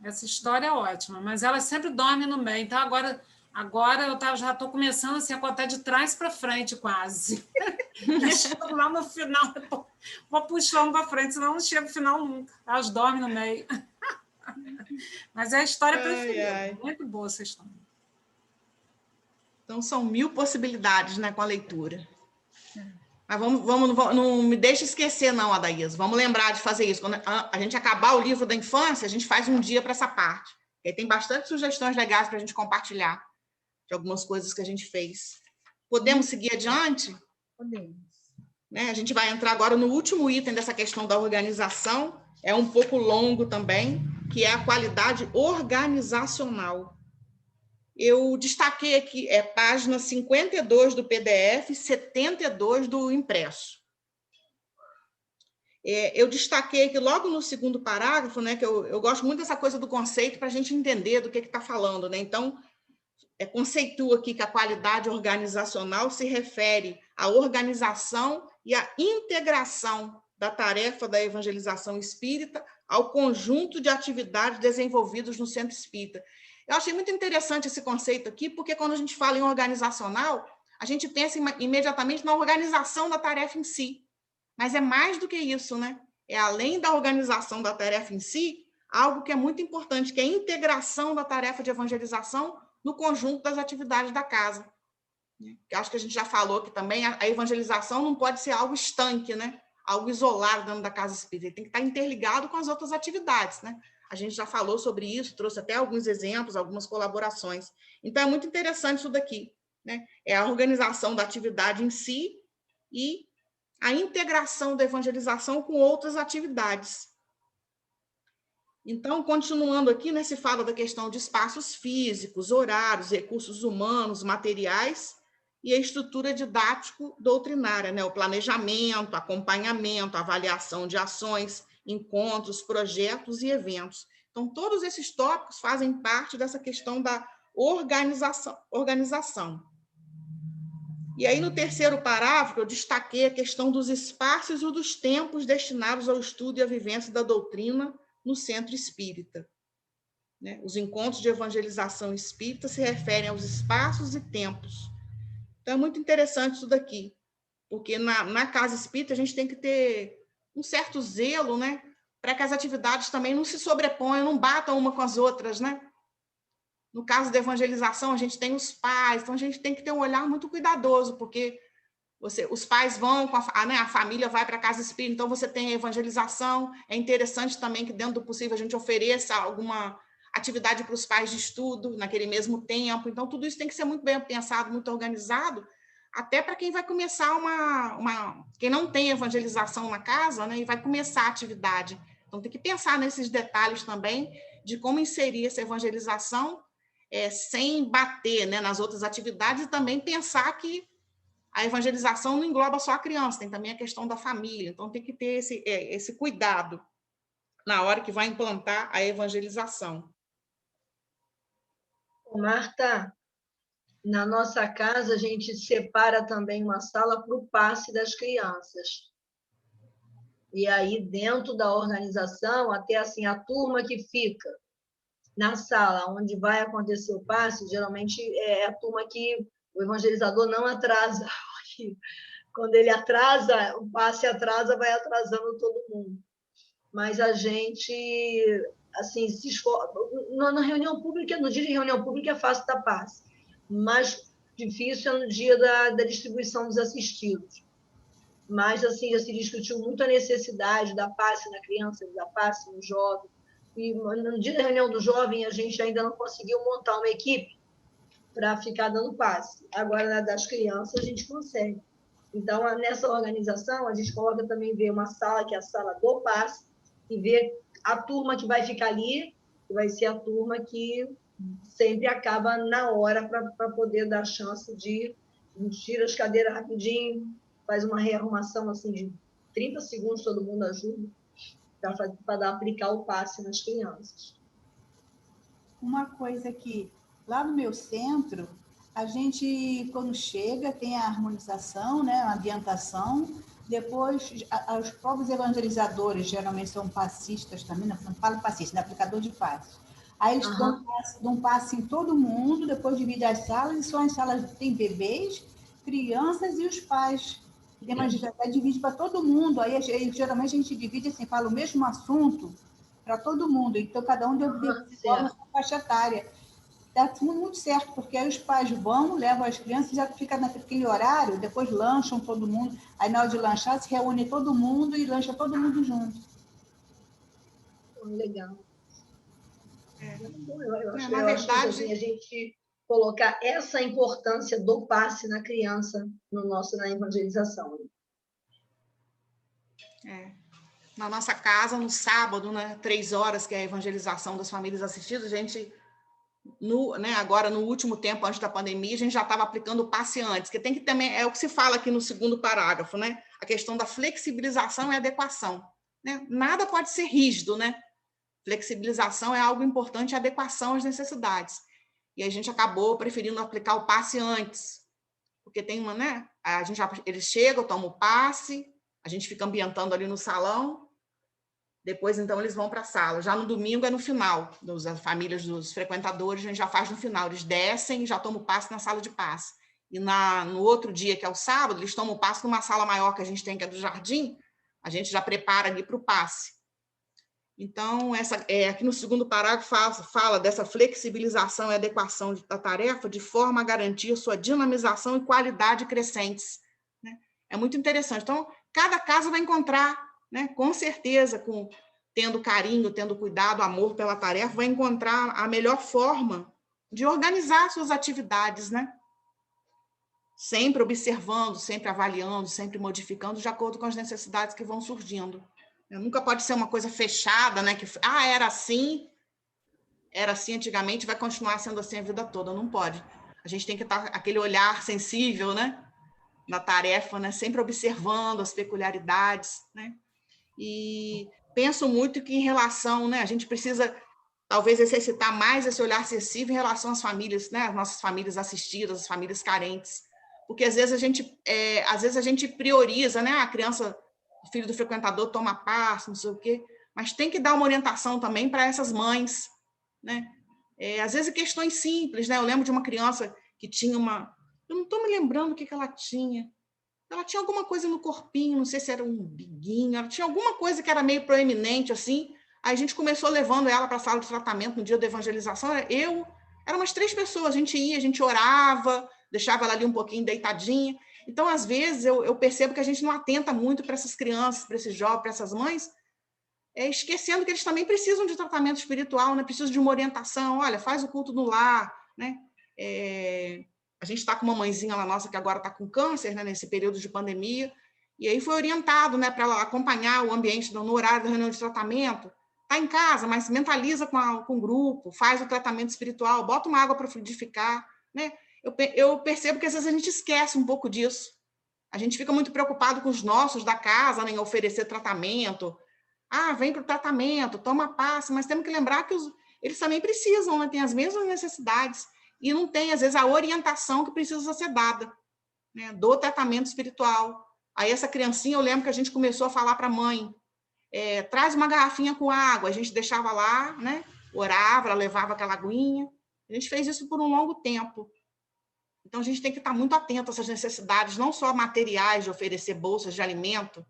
Essa história é ótima, mas ela sempre dorme no meio. Então, agora eu já estou começando assim, a contar de trás para frente, quase. Chego lá no final, vou puxando para frente, senão não chego no final nunca. Elas dormem no meio. Mas é a história preferida. Muito boa essa história. Então, são 1000 possibilidades, né, com a leitura. Mas não me deixe esquecer, não, Adaísa. Vamos lembrar de fazer isso. Quando a gente acabar o livro da infância, a gente faz um dia para essa parte. E aí tem bastante sugestões legais para a gente compartilhar de algumas coisas que a gente fez. Podemos seguir adiante? Podemos. Né? A gente vai entrar agora no último item dessa questão da organização. É um pouco longo também, que é a qualidade organizacional. Eu destaquei aqui, página 52 do PDF, 72 do impresso. Eu destaquei aqui logo no segundo parágrafo, né, que eu gosto muito dessa coisa do conceito para a gente entender do que está falando. Né? Então, conceitua aqui que a qualidade organizacional se refere à organização e à integração da tarefa da evangelização espírita ao conjunto de atividades desenvolvidas no centro espírita. Eu achei muito interessante esse conceito aqui, porque quando a gente fala em organizacional, a gente pensa imediatamente na organização da tarefa em si. Mas é mais do que isso, né? É além da organização da tarefa em si, algo que é muito importante, que é a integração da tarefa de evangelização no conjunto das atividades da casa. Eu acho que a gente já falou que também a evangelização não pode ser algo estanque, né? Algo isolado dentro da casa espírita. Ele tem que estar interligado com as outras atividades, né? A gente já falou sobre isso, trouxe até alguns exemplos, algumas colaborações. Então, é muito interessante isso daqui, né? É a organização da atividade em si e a integração da evangelização com outras atividades. Então, continuando aqui, né, se fala da questão de espaços físicos, horários, recursos humanos, materiais e a estrutura didático-doutrinária, né? O planejamento, acompanhamento, avaliação de ações, encontros, projetos e eventos. Então, todos esses tópicos fazem parte dessa questão da organização. E aí, no terceiro parágrafo, eu destaquei a questão dos espaços e dos tempos destinados ao estudo e à vivência da doutrina no centro espírita. Né? Os encontros de evangelização espírita se referem aos espaços e tempos. Então, é muito interessante isso daqui, porque na casa espírita a gente tem que ter um certo zelo, né, para que as atividades também não se sobreponham, não batam uma com as outras, né? No caso da evangelização, a gente tem os pais, então a gente tem que ter um olhar muito cuidadoso, porque os pais vão, a família vai para a casa espírita, então você tem a evangelização. É interessante também que, dentro do possível, a gente ofereça alguma atividade para os pais de estudo naquele mesmo tempo. Então, tudo isso tem que ser muito bem pensado, muito organizado, até para quem vai começar quem não tem evangelização na casa, né, e vai começar a atividade. Então, tem que pensar nesses detalhes também de como inserir essa evangelização sem bater, né, nas outras atividades, e também pensar que a evangelização não engloba só a criança, tem também a questão da família. Então, tem que ter esse cuidado na hora que vai implantar a evangelização. Marta, na nossa casa, a gente separa também uma sala para o passe das crianças. E aí, dentro da organização, até assim, a turma que fica na sala onde vai acontecer o passe, geralmente é a turma que O evangelizador não atrasa. Quando ele atrasa, o passe atrasa, vai atrasando todo mundo. Mas a gente, assim, se esforça. Na reunião pública, no dia de reunião pública é fácil dar passe. Mais difícil é no dia da distribuição dos assistidos. Mas, assim, já se discutiu muito a necessidade da passe na criança, da passe no jovem. E no dia da reunião do jovem, a gente ainda não conseguiu montar uma equipe para ficar dando passe. Agora, na das crianças, a gente consegue. Então, nessa organização, a gente coloca também, ver uma sala, que é a sala do passe, e ver a turma que vai ficar ali, que vai ser a turma que sempre acaba na hora para poder dar chance de tira as cadeiras rapidinho, faz uma rearrumação assim, de 30 segundos, todo mundo ajuda, para aplicar o passe nas crianças. Uma coisa que, lá no meu centro, a gente, quando chega, tem a harmonização, né, a ambientação, depois os próprios evangelizadores, geralmente são passistas também, não falo passista, é aplicador de passe. Aí eles dão passe em todo mundo, depois divide as salas, e são as salas que tem bebês, crianças e os pais. A gente até divide para todo mundo, aí geralmente a gente divide assim, fala o mesmo assunto para todo mundo, então cada um deu uma faixa etária. Dá tudo muito certo, porque aí os pais vão, levam as crianças, já fica naquele horário, depois lancham todo mundo, aí na hora de lanchar se reúne todo mundo e lancha todo mundo junto. Legal. Eu acho, na verdade, assim, a gente colocar essa importância do passe na criança na evangelização. Na nossa casa, no sábado, né, 3 horas, que é a evangelização das famílias assistidas, a gente, agora no último tempo, antes da pandemia, a gente já estava aplicando o passe antes, que tem que também, é o que se fala aqui no segundo parágrafo, né? A questão da flexibilização e adequação. Né? Nada pode ser rígido, né? Flexibilização é algo importante, adequação às necessidades. E a gente acabou preferindo aplicar o passe antes, porque tem uma, né? Eles chegam, tomam o passe, a gente fica ambientando ali no salão, depois, então, eles vão para a sala. Já no domingo é no final, das famílias dos frequentadores, a gente já faz no final. Eles descem e já tomam o passe na sala de passe. E no outro dia, que é o sábado, eles tomam o passe numa sala maior que a gente tem, que é do jardim, a gente já prepara ali para o passe. Então, aqui no segundo parágrafo fala dessa flexibilização e adequação da tarefa de forma a garantir sua dinamização e qualidade crescentes. Né? É muito interessante. Então, cada casa vai encontrar, né, com certeza, tendo carinho, tendo cuidado, amor pela tarefa, vai encontrar a melhor forma de organizar suas atividades, né? Sempre observando, sempre avaliando, sempre modificando, de acordo com as necessidades que vão surgindo. Nunca pode ser uma coisa fechada, né? Que era assim antigamente, vai continuar sendo assim a vida toda. Não pode. A gente tem que estar aquele olhar sensível, né? Na tarefa, né? Sempre observando as peculiaridades, né? E penso muito que em relação, né? A gente precisa talvez exercitar mais esse olhar sensível em relação às famílias, né? As nossas famílias assistidas, as famílias carentes, porque às vezes a gente prioriza, né? A criança, o filho do frequentador toma passe, não sei o quê, mas tem que dar uma orientação também para essas mães, né? Às vezes questões simples, né? Eu lembro de uma criança que tinha eu não estou me lembrando o que ela tinha. Ela tinha alguma coisa no corpinho, não sei se era um biguinho, ela tinha alguma coisa que era meio proeminente, assim. Aí a gente começou levando ela para a sala de tratamento no dia da evangelização. Eram umas 3 pessoas, a gente ia, a gente orava, deixava ela ali um pouquinho deitadinha. Então, às vezes, eu percebo que a gente não atenta muito para essas crianças, para esses jovens, para essas mães, esquecendo que eles também precisam de tratamento espiritual, né? Precisam de uma orientação. Olha, faz o culto no lar, né? A gente está com uma mãezinha lá nossa que agora está com câncer, né, nesse período de pandemia, e aí foi orientado, né, para ela acompanhar o ambiente no horário da reunião de tratamento. Está em casa, mas mentaliza com o grupo, faz o tratamento espiritual, bota uma água para fluidificar. Né? Eu percebo que às vezes a gente esquece um pouco disso. A gente fica muito preocupado com os nossos da casa, né, em oferecer tratamento. Vem para o tratamento, toma passe, mas temos que lembrar que eles também precisam, né, têm as mesmas necessidades. E não tem, às vezes, a orientação que precisa ser dada, né, do tratamento espiritual. Aí essa criancinha, eu lembro que a gente começou a falar para a mãe, traz uma garrafinha com água, a gente deixava lá, né, orava, ela levava aquela aguinha. A gente fez isso por um longo tempo. Então, a gente tem que estar muito atento a essas necessidades, não só materiais, de oferecer bolsas de alimento,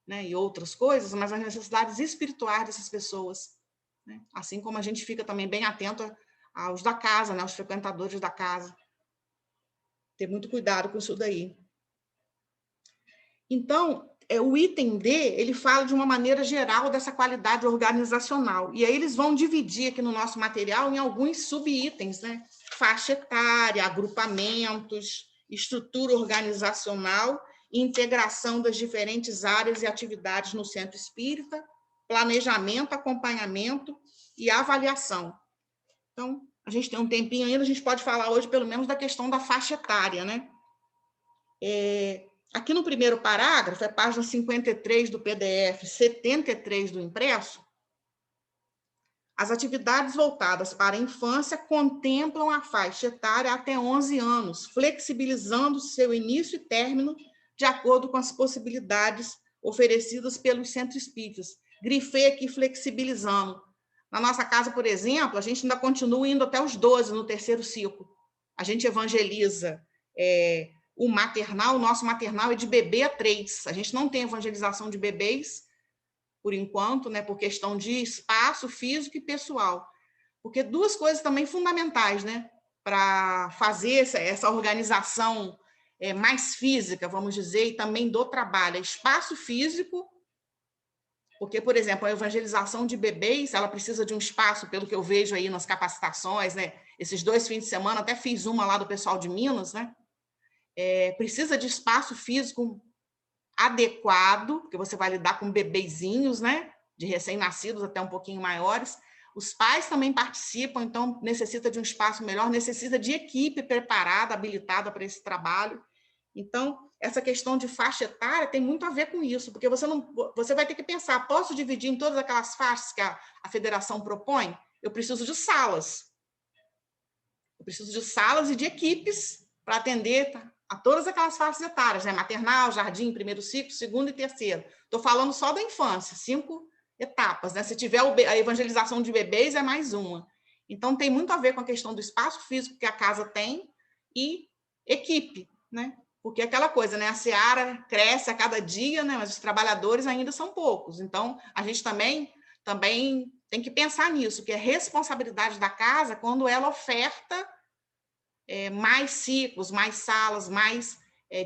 né, e outras coisas, mas as necessidades espirituais dessas pessoas, né? Assim como a gente fica também bem atento aos da casa, né, aos frequentadores da casa. Ter muito cuidado com isso daí. Então, o item D, ele fala de uma maneira geral dessa qualidade organizacional. E aí eles vão dividir aqui no nosso material em alguns subitens, né? Faixa etária, agrupamentos, estrutura organizacional, integração das diferentes áreas e atividades no centro espírita, planejamento, acompanhamento e avaliação. Então, a gente tem um tempinho ainda, a gente pode falar hoje, pelo menos, da questão da faixa etária, né? Aqui no primeiro parágrafo, é página 53 do PDF, 73 do impresso, as atividades voltadas para a infância contemplam a faixa etária até 11 anos, flexibilizando seu início e término de acordo com as possibilidades oferecidas pelos centros espíritas. Grifei aqui flexibilizando. Na nossa casa, por exemplo, a gente ainda continua indo até os 12, no terceiro ciclo. A gente evangeliza o maternal, o nosso maternal é de bebê a 3. A gente não tem evangelização de bebês, por enquanto, né, por questão de espaço físico e pessoal. Porque duas coisas também fundamentais, né, para fazer essa organização mais física, vamos dizer, e também do trabalho. Espaço físico, porque, por exemplo, a evangelização de bebês, ela precisa de um espaço, pelo que eu vejo aí nas capacitações, né, esses 2 fins de semana, até fiz uma lá do pessoal de Minas, né, precisa de espaço físico adequado, porque você vai lidar com bebezinhos, né, de recém-nascidos até um pouquinho maiores. Os pais também participam, então necessita de um espaço melhor, necessita de equipe preparada, habilitada para esse trabalho. Então, essa questão de faixa etária tem muito a ver com isso, porque você vai ter que pensar, posso dividir em todas aquelas faixas que a federação propõe? Eu preciso de salas. Eu preciso de salas e de equipes para atender a todas aquelas faixas etárias, né? Maternal, jardim, primeiro ciclo, segundo e terceiro. Estou falando só da infância, 5 etapas, né? Se tiver a evangelização de bebês, é mais uma. Então, tem muito a ver com a questão do espaço físico que a casa tem e equipe, né? Porque é aquela coisa, né? A seara cresce a cada dia, né? Mas os trabalhadores ainda são poucos. Então, a gente também tem que pensar nisso, que é responsabilidade da casa quando ela oferta mais ciclos, mais salas, mais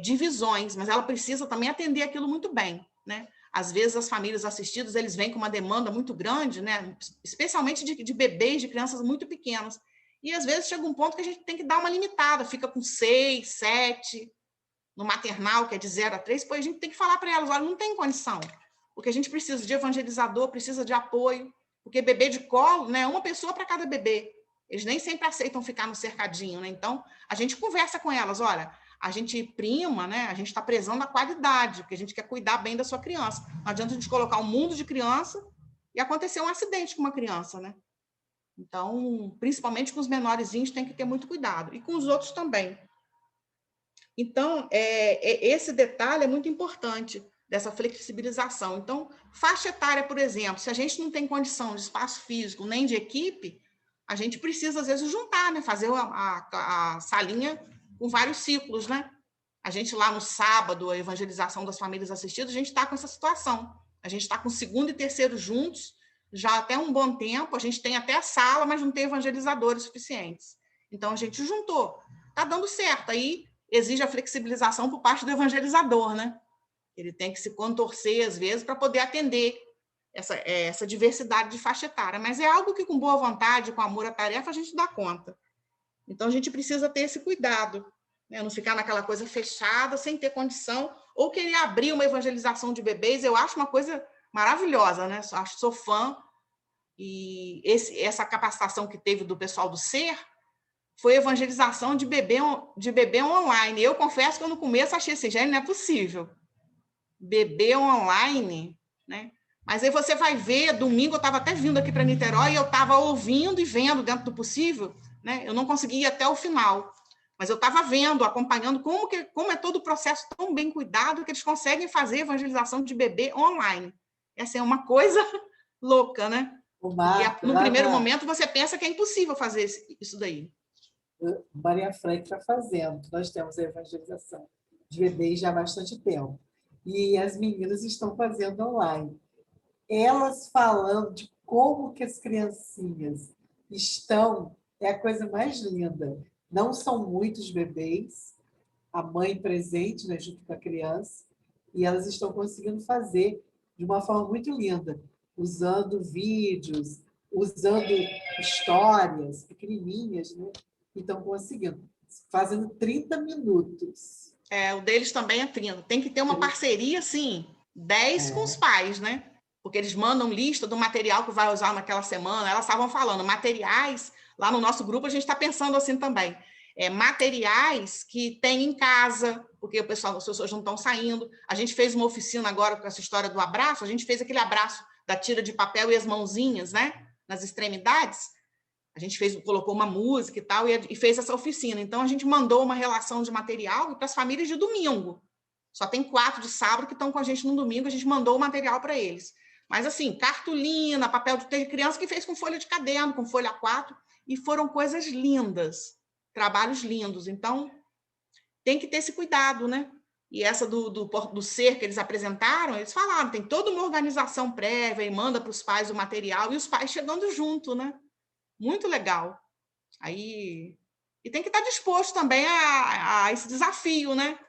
divisões, mas ela precisa também atender aquilo muito bem, né? Às vezes, as famílias assistidas, eles vêm com uma demanda muito grande, né? Especialmente de bebês, de crianças muito pequenas. E, às vezes, chega um ponto que a gente tem que dar uma limitada, fica com 6, 7, no maternal, que é de 0 a 3, pois a gente tem que falar para elas, olha, não tem condição, porque a gente precisa de evangelizador, precisa de apoio, porque bebê de colo, né, uma pessoa para cada bebê. Eles nem sempre aceitam ficar no cercadinho, né? Então, a gente conversa com elas, olha, a gente prima, né? A gente está prezando a qualidade, porque a gente quer cuidar bem da sua criança. Não adianta a gente colocar um mundo de criança e acontecer um acidente com uma criança, né? Então, principalmente com os menorzinhos, tem que ter muito cuidado. E com os outros também. Então, esse detalhe é muito importante, dessa flexibilização. Então, faixa etária, por exemplo, se a gente não tem condição de espaço físico nem de equipe, a gente precisa, às vezes, juntar, né? Fazer a salinha com vários ciclos, né? A gente lá no sábado, a evangelização das famílias assistidas, a gente está com essa situação. A gente está com segundo e terceiro juntos, já até um bom tempo, a gente tem até a sala, mas não tem evangelizadores suficientes. Então, a gente juntou. Está dando certo. Aí exige a flexibilização por parte do evangelizador, né? Ele tem que se contorcer, às vezes, para poder atender essa diversidade de faixa etária. Mas é algo que, com boa vontade, com amor à tarefa, a gente dá conta. Então, a gente precisa ter esse cuidado, né? Não ficar naquela coisa fechada, sem ter condição, ou querer abrir uma evangelização de bebês. Eu acho uma coisa maravilhosa, né? Sou fã. E essa capacitação que teve do pessoal do SER foi evangelização de bebê online. Eu confesso que eu, no começo, achei assim, já não é possível. Bebê online, né? Mas aí você vai ver, domingo eu estava até vindo aqui para Niterói e eu estava ouvindo e vendo dentro do possível, né? Eu não consegui ir até o final, mas eu estava vendo, acompanhando como é todo o processo tão bem cuidado que eles conseguem fazer evangelização de bebê online. Essa é uma coisa louca, né? Porque no primeiro momento você pensa que é impossível fazer isso daí. Maria Frank está fazendo. Nós temos a evangelização de bebês já há bastante tempo. E as meninas estão fazendo online. Elas falando de como que as criancinhas estão, é a coisa mais linda. Não são muitos bebês, a mãe presente, né, junto com a criança, e elas estão conseguindo fazer de uma forma muito linda, usando vídeos, usando histórias pequenininhas, né? E estão conseguindo, fazendo 30 minutos. O deles também é 30. Tem que ter uma parceria, assim, 10 com os pais, né? Porque eles mandam lista do material que vai usar naquela semana. Elas estavam falando, materiais, lá no nosso grupo a gente está pensando assim também. Materiais que tem em casa, porque o pessoal, as pessoas não estão saindo. A gente fez uma oficina agora com essa história do abraço, a gente fez aquele abraço da tira de papel e as mãozinhas, né? Nas extremidades. A gente colocou uma música e tal, e fez essa oficina. Então, a gente mandou uma relação de material para as famílias de domingo. Só tem 4 de sábado que estão com a gente no domingo, a gente mandou o material para eles. Mas, assim, cartolina, papel de... Tem criança que fez com folha de caderno, com folha A4, e foram coisas lindas, trabalhos lindos. Então, tem que ter esse cuidado, né? E essa do ser que eles apresentaram, eles falaram, tem toda uma organização prévia, e manda para os pais o material, e os pais chegando junto, né? Muito legal. Aí, e tem que estar disposto também a esse desafio, né?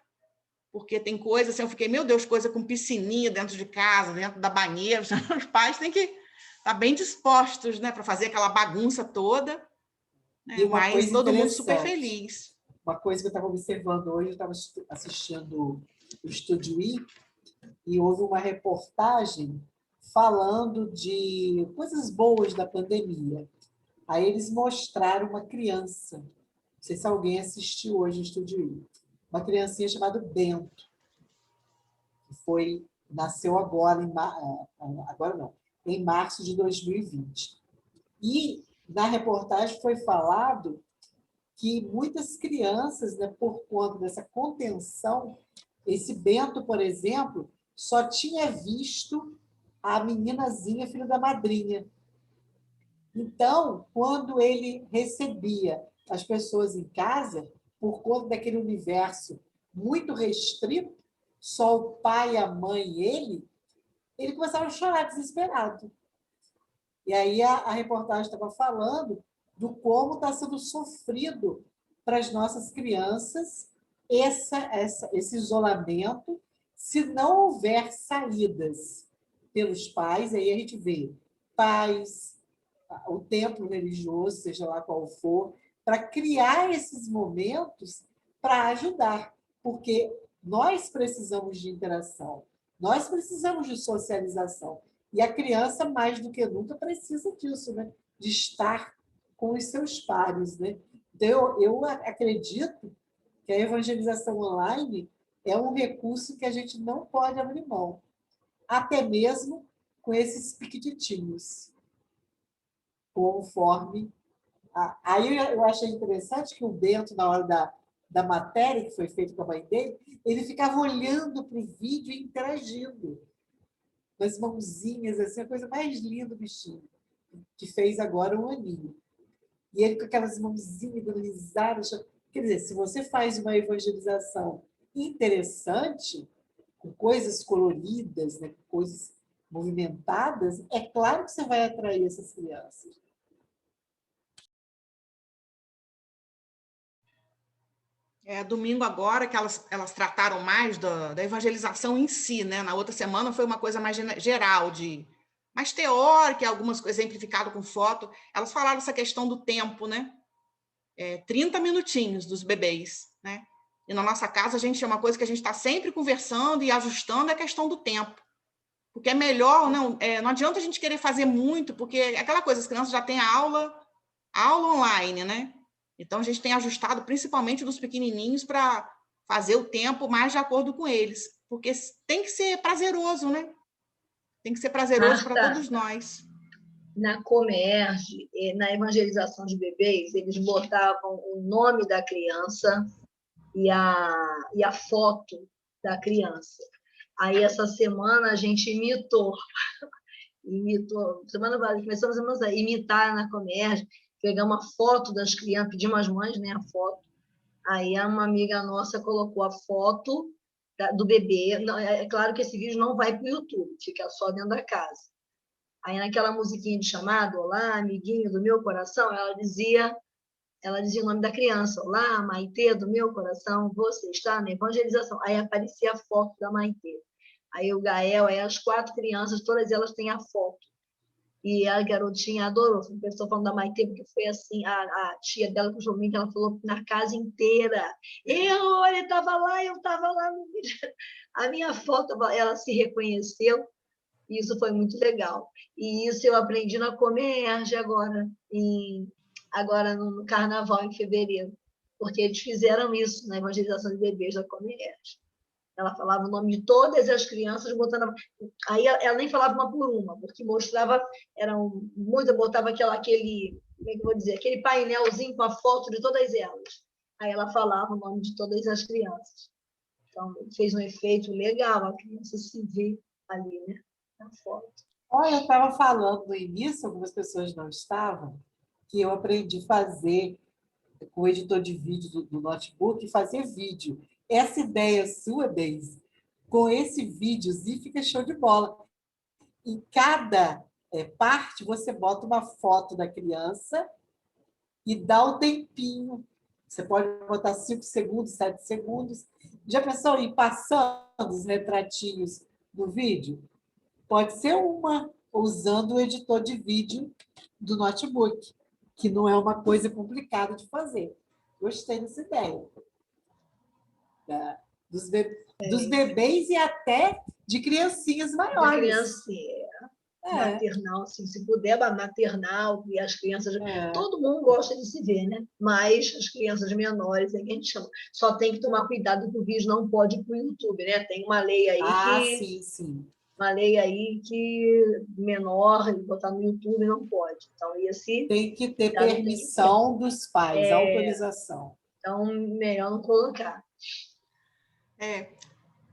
Porque tem coisas, assim, eu fiquei, meu Deus, coisa com piscininha dentro de casa, dentro da banheira. Os pais têm que estar bem dispostos, né, para fazer aquela bagunça toda. Né? E uma coisa todo mundo super feliz. Uma coisa que eu estava observando hoje, eu estava assistindo o Estúdio I, e houve uma reportagem falando de coisas boas da pandemia. Aí eles mostraram uma criança, não sei se alguém assistiu hoje no Estúdio I, uma criancinha chamada Bento, que nasceu agora, em março de 2020. E na reportagem foi falado que muitas crianças, né, por conta dessa contenção, esse Bento, por exemplo, só tinha visto a meninazinha, filha da madrinha. Então, quando ele recebia as pessoas em casa, por conta daquele universo muito restrito, só o pai, a mãe e ele começava a chorar desesperado. E aí a reportagem estava falando do como está sendo sofrido para as nossas crianças esse isolamento, se não houver saídas pelos pais. Aí a gente vê pais, o templo religioso, seja lá qual for, para criar esses momentos para ajudar, porque nós precisamos de interação, nós precisamos de socialização, e a criança, mais do que nunca, precisa disso, né? De estar com os seus pares, né? Então, eu acredito que a evangelização online é um recurso que a gente não pode abrir mão, até mesmo com esses piquititinhos, conforme... Aí eu achei interessante que o Bento, na hora da matéria que foi feita com a mãe dele, ele ficava olhando para o vídeo e interagindo, com as mãozinhas, assim, a coisa mais linda do bichinho, que fez agora 1 aninho. E ele com aquelas mãozinhas dando risada. Quer dizer, se você faz uma evangelização interessante, com coisas coloridas, né, com coisas movimentadas, é claro que você vai atrair essas crianças. Domingo agora que elas trataram mais da evangelização em si, né? Na outra semana foi uma coisa mais geral, mais teórica, algumas coisas exemplificadas com foto. Elas falaram essa questão do tempo, né? 30 minutinhos dos bebês, né? E na nossa casa, é uma coisa que a gente está sempre conversando e ajustando, é a questão do tempo. Porque é melhor, não adianta a gente querer fazer muito, porque é aquela coisa, as crianças já têm a aula online, né? Então, a gente tem ajustado, principalmente dos pequenininhos, para fazer o tempo mais de acordo com eles. Porque tem que ser prazeroso, né? Tem que ser prazeroso para todos nós. Na Comerge, na evangelização de bebês, eles botavam o nome da criança e a foto da criança. Aí, essa semana, a gente imitou. Semana passada, começamos a imitar na Comerge. pegar uma foto das crianças, pedimos às mães, né, a foto. Aí uma amiga nossa colocou a foto do bebê. Não, é claro que esse vídeo não vai para o YouTube, fica só dentro da casa. Aí naquela musiquinha de chamado, olá, amiguinho do meu coração, ela dizia o nome da criança, olá, Maitê do meu coração, você está na evangelização. Aí aparecia a foto da Maitê. Aí o Gael, aí as 4 crianças, todas elas têm a foto. E a garotinha adorou. Estou falando da Maitê, porque foi assim, a tia dela com o Jominho, que ela falou na casa inteira. Ele estava lá, eu estava lá no vídeo. A minha foto, ela se reconheceu, e isso foi muito legal. E isso eu aprendi na Comerge agora no Carnaval, em fevereiro, porque eles fizeram isso na evangelização de bebês da Comerge. Ela falava o nome de todas as crianças, botando. Aí ela nem falava uma por uma, porque mostrava, botava aquele, como é que eu vou dizer, aquele painelzinho com a foto de todas elas. Aí ela falava o nome de todas as crianças. Então, fez um efeito legal, a criança se vê ali, né, na foto. Olha, eu estava falando no início, algumas pessoas não estavam, que eu aprendi a fazer com o editor de vídeo do notebook, fazer vídeo. Essa ideia sua, Deise, com esse videozinho fica show de bola. Em cada parte, você bota uma foto da criança e dá um tempinho. Você pode botar 5 segundos, 7 segundos. Já pensou em ir passando os retratinhos do vídeo? Pode ser uma, usando o editor de vídeo do notebook, que não é uma coisa complicada de fazer. Gostei dessa ideia. Dos bebês e até de criancinhas maiores. De criancinha. Maternal, assim, se puder, maternal, e as crianças. Todo mundo gosta de se ver, né? Mas as crianças menores é que a gente chama. Só tem que tomar cuidado que o vídeo não pode ir para o YouTube, né? Tem uma lei aí sim. Uma lei aí que menor, botar no YouTube não pode. Então, tem que ter permissão dos pais, autorização. Então, melhor não colocar.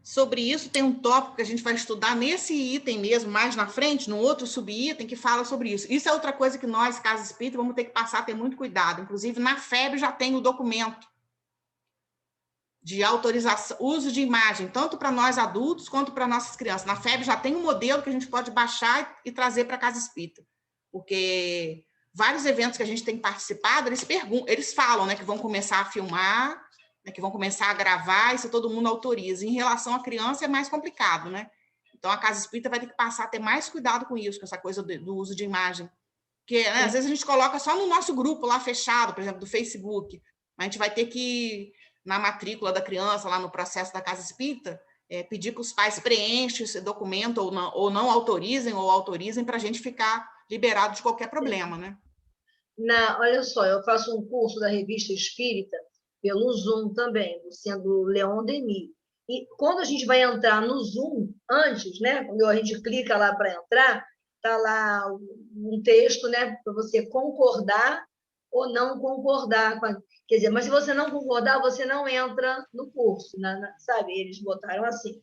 Sobre isso, tem um tópico que a gente vai estudar nesse item mesmo, mais na frente, no outro subitem, que fala sobre isso. Isso é outra coisa que nós, Casa Espírita, vamos ter que passar a ter muito cuidado. Inclusive, na FEB já tem o documento de autorização, uso de imagem, tanto para nós adultos quanto para nossas crianças. Na FEB já tem um modelo que a gente pode baixar e trazer para a Casa Espírita. Porque vários eventos que a gente tem participado, eles falam, né, que vão começar a filmar, né, que vão começar a gravar, e se todo mundo autoriza. Em relação à criança, é mais complicado, né? Então, a Casa Espírita vai ter que passar a ter mais cuidado com isso, com essa coisa do uso de imagem. Porque, né, às vezes, a gente coloca só no nosso grupo lá fechado, por exemplo, do Facebook, mas a gente vai ter que, na matrícula da criança, lá no processo da Casa Espírita, pedir que os pais preenchem esse documento ou não autorizem ou autorizem para a gente ficar liberado de qualquer problema, né? Olha só, eu faço um curso da Revista Espírita pelo Zoom também, sendo Leon Denis. E quando a gente vai entrar no Zoom, antes, né, quando a gente clica lá para entrar, está lá um texto, né, para você concordar ou não concordar. Quer dizer, mas se você não concordar, você não entra no curso, sabe? Eles botaram assim.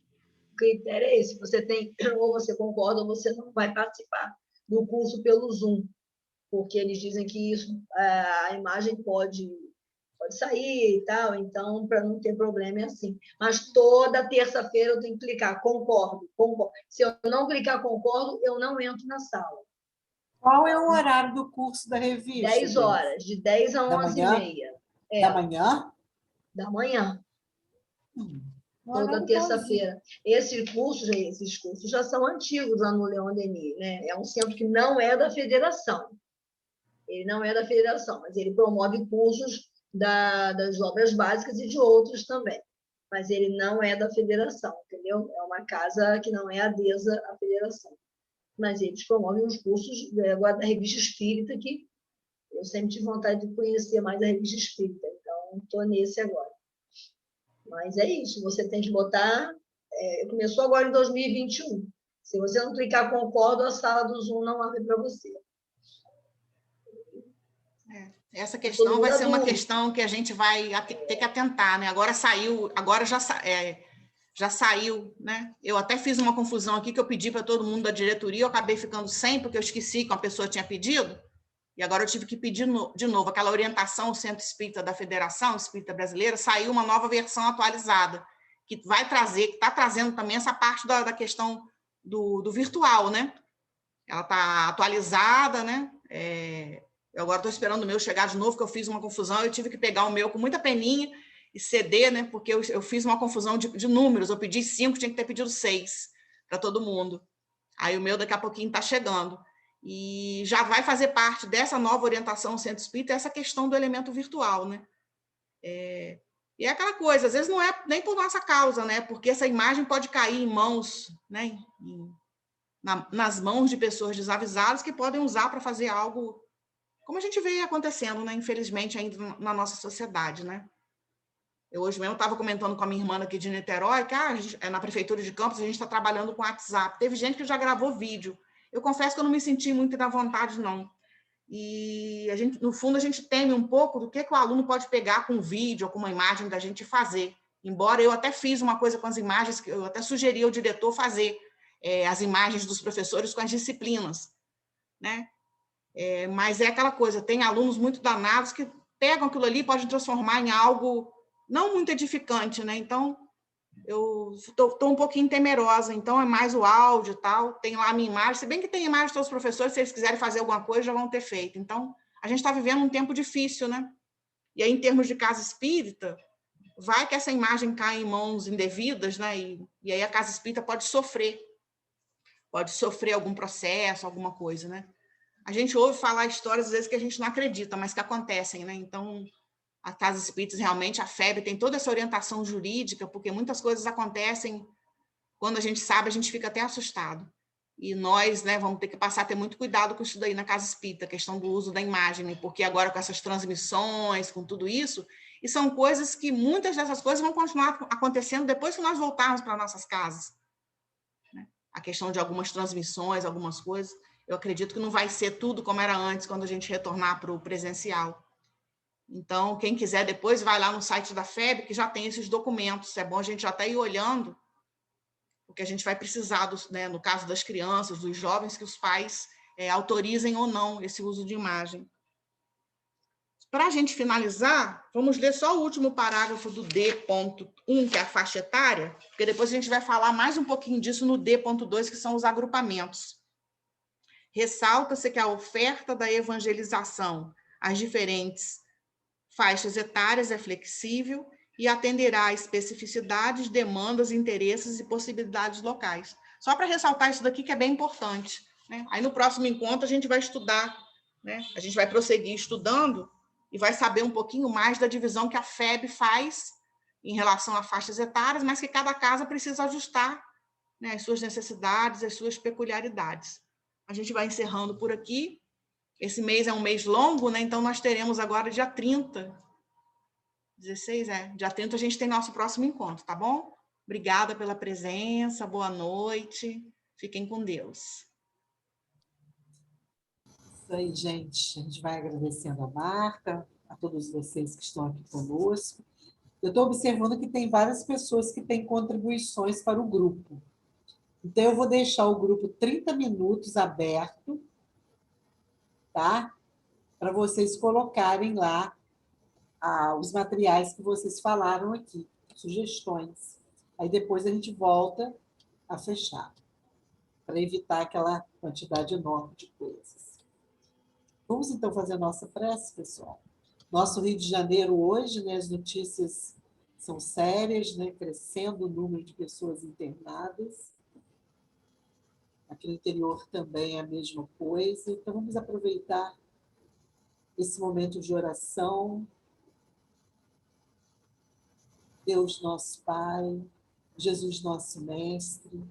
O critério é esse, você tem, ou você concorda ou você não vai participar do curso pelo Zoom, porque eles dizem que isso, a imagem pode sair e tal, então, para não ter problema é assim. Mas toda terça-feira eu tenho que clicar concordo. Se eu não clicar concordo, eu não entro na sala. Qual é o horário do curso da revista? 10 horas, de 10 a 11h30. Da manhã? Da manhã. Toda terça-feira. Esses cursos já são antigos lá no Leon Denis, né? É um centro que não é da federação. Ele não é da federação, mas ele promove cursos das obras básicas e de outros também. Mas ele não é da federação, entendeu? É uma casa que não é adesa à federação. Mas eles promovem os cursos agora da Revista Espírita, que eu sempre tive vontade de conhecer mais a Revista Espírita, então estou nesse agora. Mas é isso, você tem que botar... começou agora em 2021. Se você não clicar concordo, a sala do Zoom não abre para você. Essa questão vai ser uma questão que a gente vai ter que atentar, né? Agora já saiu, né? Eu até fiz uma confusão aqui que eu pedi para todo mundo da diretoria, eu acabei ficando sem, porque eu esqueci que uma pessoa tinha pedido. E agora eu tive que pedir de novo aquela orientação, o Centro Espírita da Federação Espírita Brasileira, saiu uma nova versão atualizada, que vai trazer, que está trazendo também essa parte da questão do virtual, né? Ela está atualizada, né? Eu agora estou esperando o meu chegar de novo, que eu fiz uma confusão, eu tive que pegar o meu com muita peninha e ceder, né? Porque eu fiz uma confusão de números, eu pedi 5, tinha que ter pedido 6 para todo mundo. Aí o meu daqui a pouquinho está chegando. E já vai fazer parte dessa nova orientação ao Centro Espírita essa questão do elemento virtual, né? E é aquela coisa, às vezes não é nem por nossa causa, né? Porque essa imagem pode cair em mãos, né? Nas mãos de pessoas desavisadas que podem usar para fazer algo, como a gente vê acontecendo, né? Infelizmente, ainda na nossa sociedade, né? Eu hoje mesmo estava comentando com a minha irmã aqui de Niterói, que na Prefeitura de Campos a gente está trabalhando com WhatsApp. Teve gente que já gravou vídeo. Eu confesso que eu não me senti muito da vontade, não. E, no fundo, a gente teme um pouco do que o aluno pode pegar com um vídeo ou com uma imagem da gente fazer. Embora eu até fiz uma coisa com as imagens, que eu até sugeri ao diretor fazer as imagens dos professores com as disciplinas, né? Mas é aquela coisa, tem alunos muito danados que pegam aquilo ali e podem transformar em algo não muito edificante, né? Então, eu estou um pouquinho temerosa, então é mais o áudio e tal, tem lá a minha imagem, se bem que tem imagem de todos os professores, se eles quiserem fazer alguma coisa, já vão ter feito. Então, a gente está vivendo um tempo difícil, né? E aí, em termos de casa espírita, vai que essa imagem cai em mãos indevidas, né? E aí a casa espírita pode sofrer algum processo, alguma coisa, né? A gente ouve falar histórias, às vezes, que a gente não acredita, mas que acontecem, né? Então, a Casa Espírita, realmente, a FEB tem toda essa orientação jurídica, porque muitas coisas acontecem, quando a gente sabe, a gente fica até assustado. E nós, né, vamos ter que passar a ter muito cuidado com isso daí na Casa Espírita, a questão do uso da imagem, né? Porque agora com essas transmissões, com tudo isso, e são coisas que, muitas dessas coisas vão continuar acontecendo depois que nós voltarmos para nossas casas. Né? A questão de algumas transmissões, algumas coisas, eu acredito que não vai ser tudo como era antes, quando a gente retornar para o presencial. Então, quem quiser depois, vai lá no site da FEB, que já tem esses documentos. É bom a gente já até ir olhando, porque a gente vai precisar, né, no caso das crianças, dos jovens, que os pais autorizem ou não esse uso de imagem. Para a gente finalizar, vamos ler só o último parágrafo do D.1, que é a faixa etária, porque depois a gente vai falar mais um pouquinho disso no D.2, que são os agrupamentos. Ressalta-se que a oferta da evangelização às diferentes faixas etárias é flexível e atenderá a especificidades, demandas, interesses e possibilidades locais. Só para ressaltar isso daqui, que é bem importante, né? Aí no próximo encontro a gente vai estudar, né? A gente vai prosseguir estudando e vai saber um pouquinho mais da divisão que a FEB faz em relação a faixas etárias, mas que cada casa precisa ajustar, né, as suas necessidades, as suas peculiaridades. A gente vai encerrando por aqui. Esse mês é um mês longo, né? Então nós teremos agora dia 30. 16, dia 30 a gente tem nosso próximo encontro, tá bom? Obrigada pela presença, boa noite, fiquem com Deus. Isso aí, gente. A gente vai agradecendo a Marta, a todos vocês que estão aqui conosco. Eu estou observando que tem várias pessoas que têm contribuições para o grupo. Então, eu vou deixar o grupo 30 minutos aberto, tá? Para vocês colocarem lá os materiais que vocês falaram aqui, sugestões. Aí depois a gente volta a fechar, para evitar aquela quantidade enorme de coisas. Vamos então fazer a nossa prece, pessoal. Nosso Rio de Janeiro hoje, né, as notícias são sérias, né, crescendo o número de pessoas internadas. Aqui no interior também é a mesma coisa. Então, vamos aproveitar esse momento de oração. Deus nosso Pai, Jesus nosso Mestre,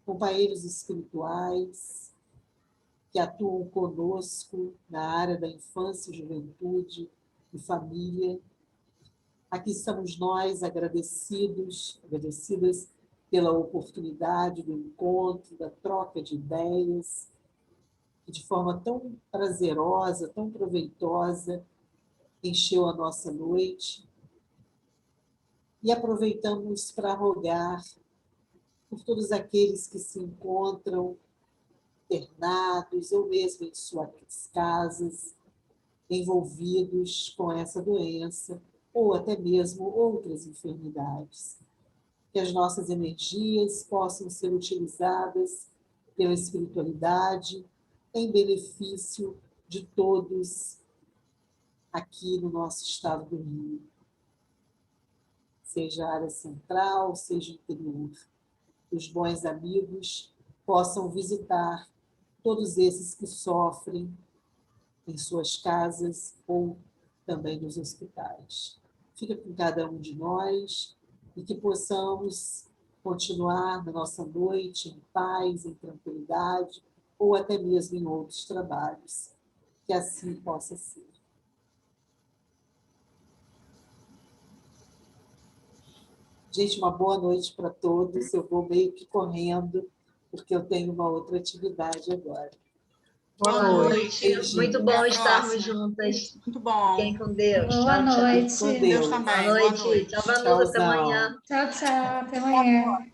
companheiros espirituais que atuam conosco na área da infância, juventude e família. Aqui estamos nós agradecidas pela oportunidade do encontro, da troca de ideias, que de forma tão prazerosa, tão proveitosa, encheu a nossa noite. E aproveitamos para rogar por todos aqueles que se encontram internados ou mesmo em suas casas, envolvidos com essa doença ou até mesmo outras enfermidades. Que as nossas energias possam ser utilizadas pela espiritualidade em benefício de todos aqui no nosso estado do Rio. Seja a área central, seja o interior. Que os bons amigos possam visitar todos esses que sofrem em suas casas ou também nos hospitais. Fica com cada um de nós e que possamos continuar na nossa noite em paz, em tranquilidade, ou até mesmo em outros trabalhos. Que assim possa ser. Gente, uma boa noite para todos. Eu vou meio que correndo, porque eu tenho uma outra atividade agora. Boa noite. Muito bom estarmos juntas. Muito bom. Fiquem com Deus. Boa noite. Com Deus. Também. Boa noite. Tchau, Vanusa. Até amanhã. Tchau, tchau. Até amanhã.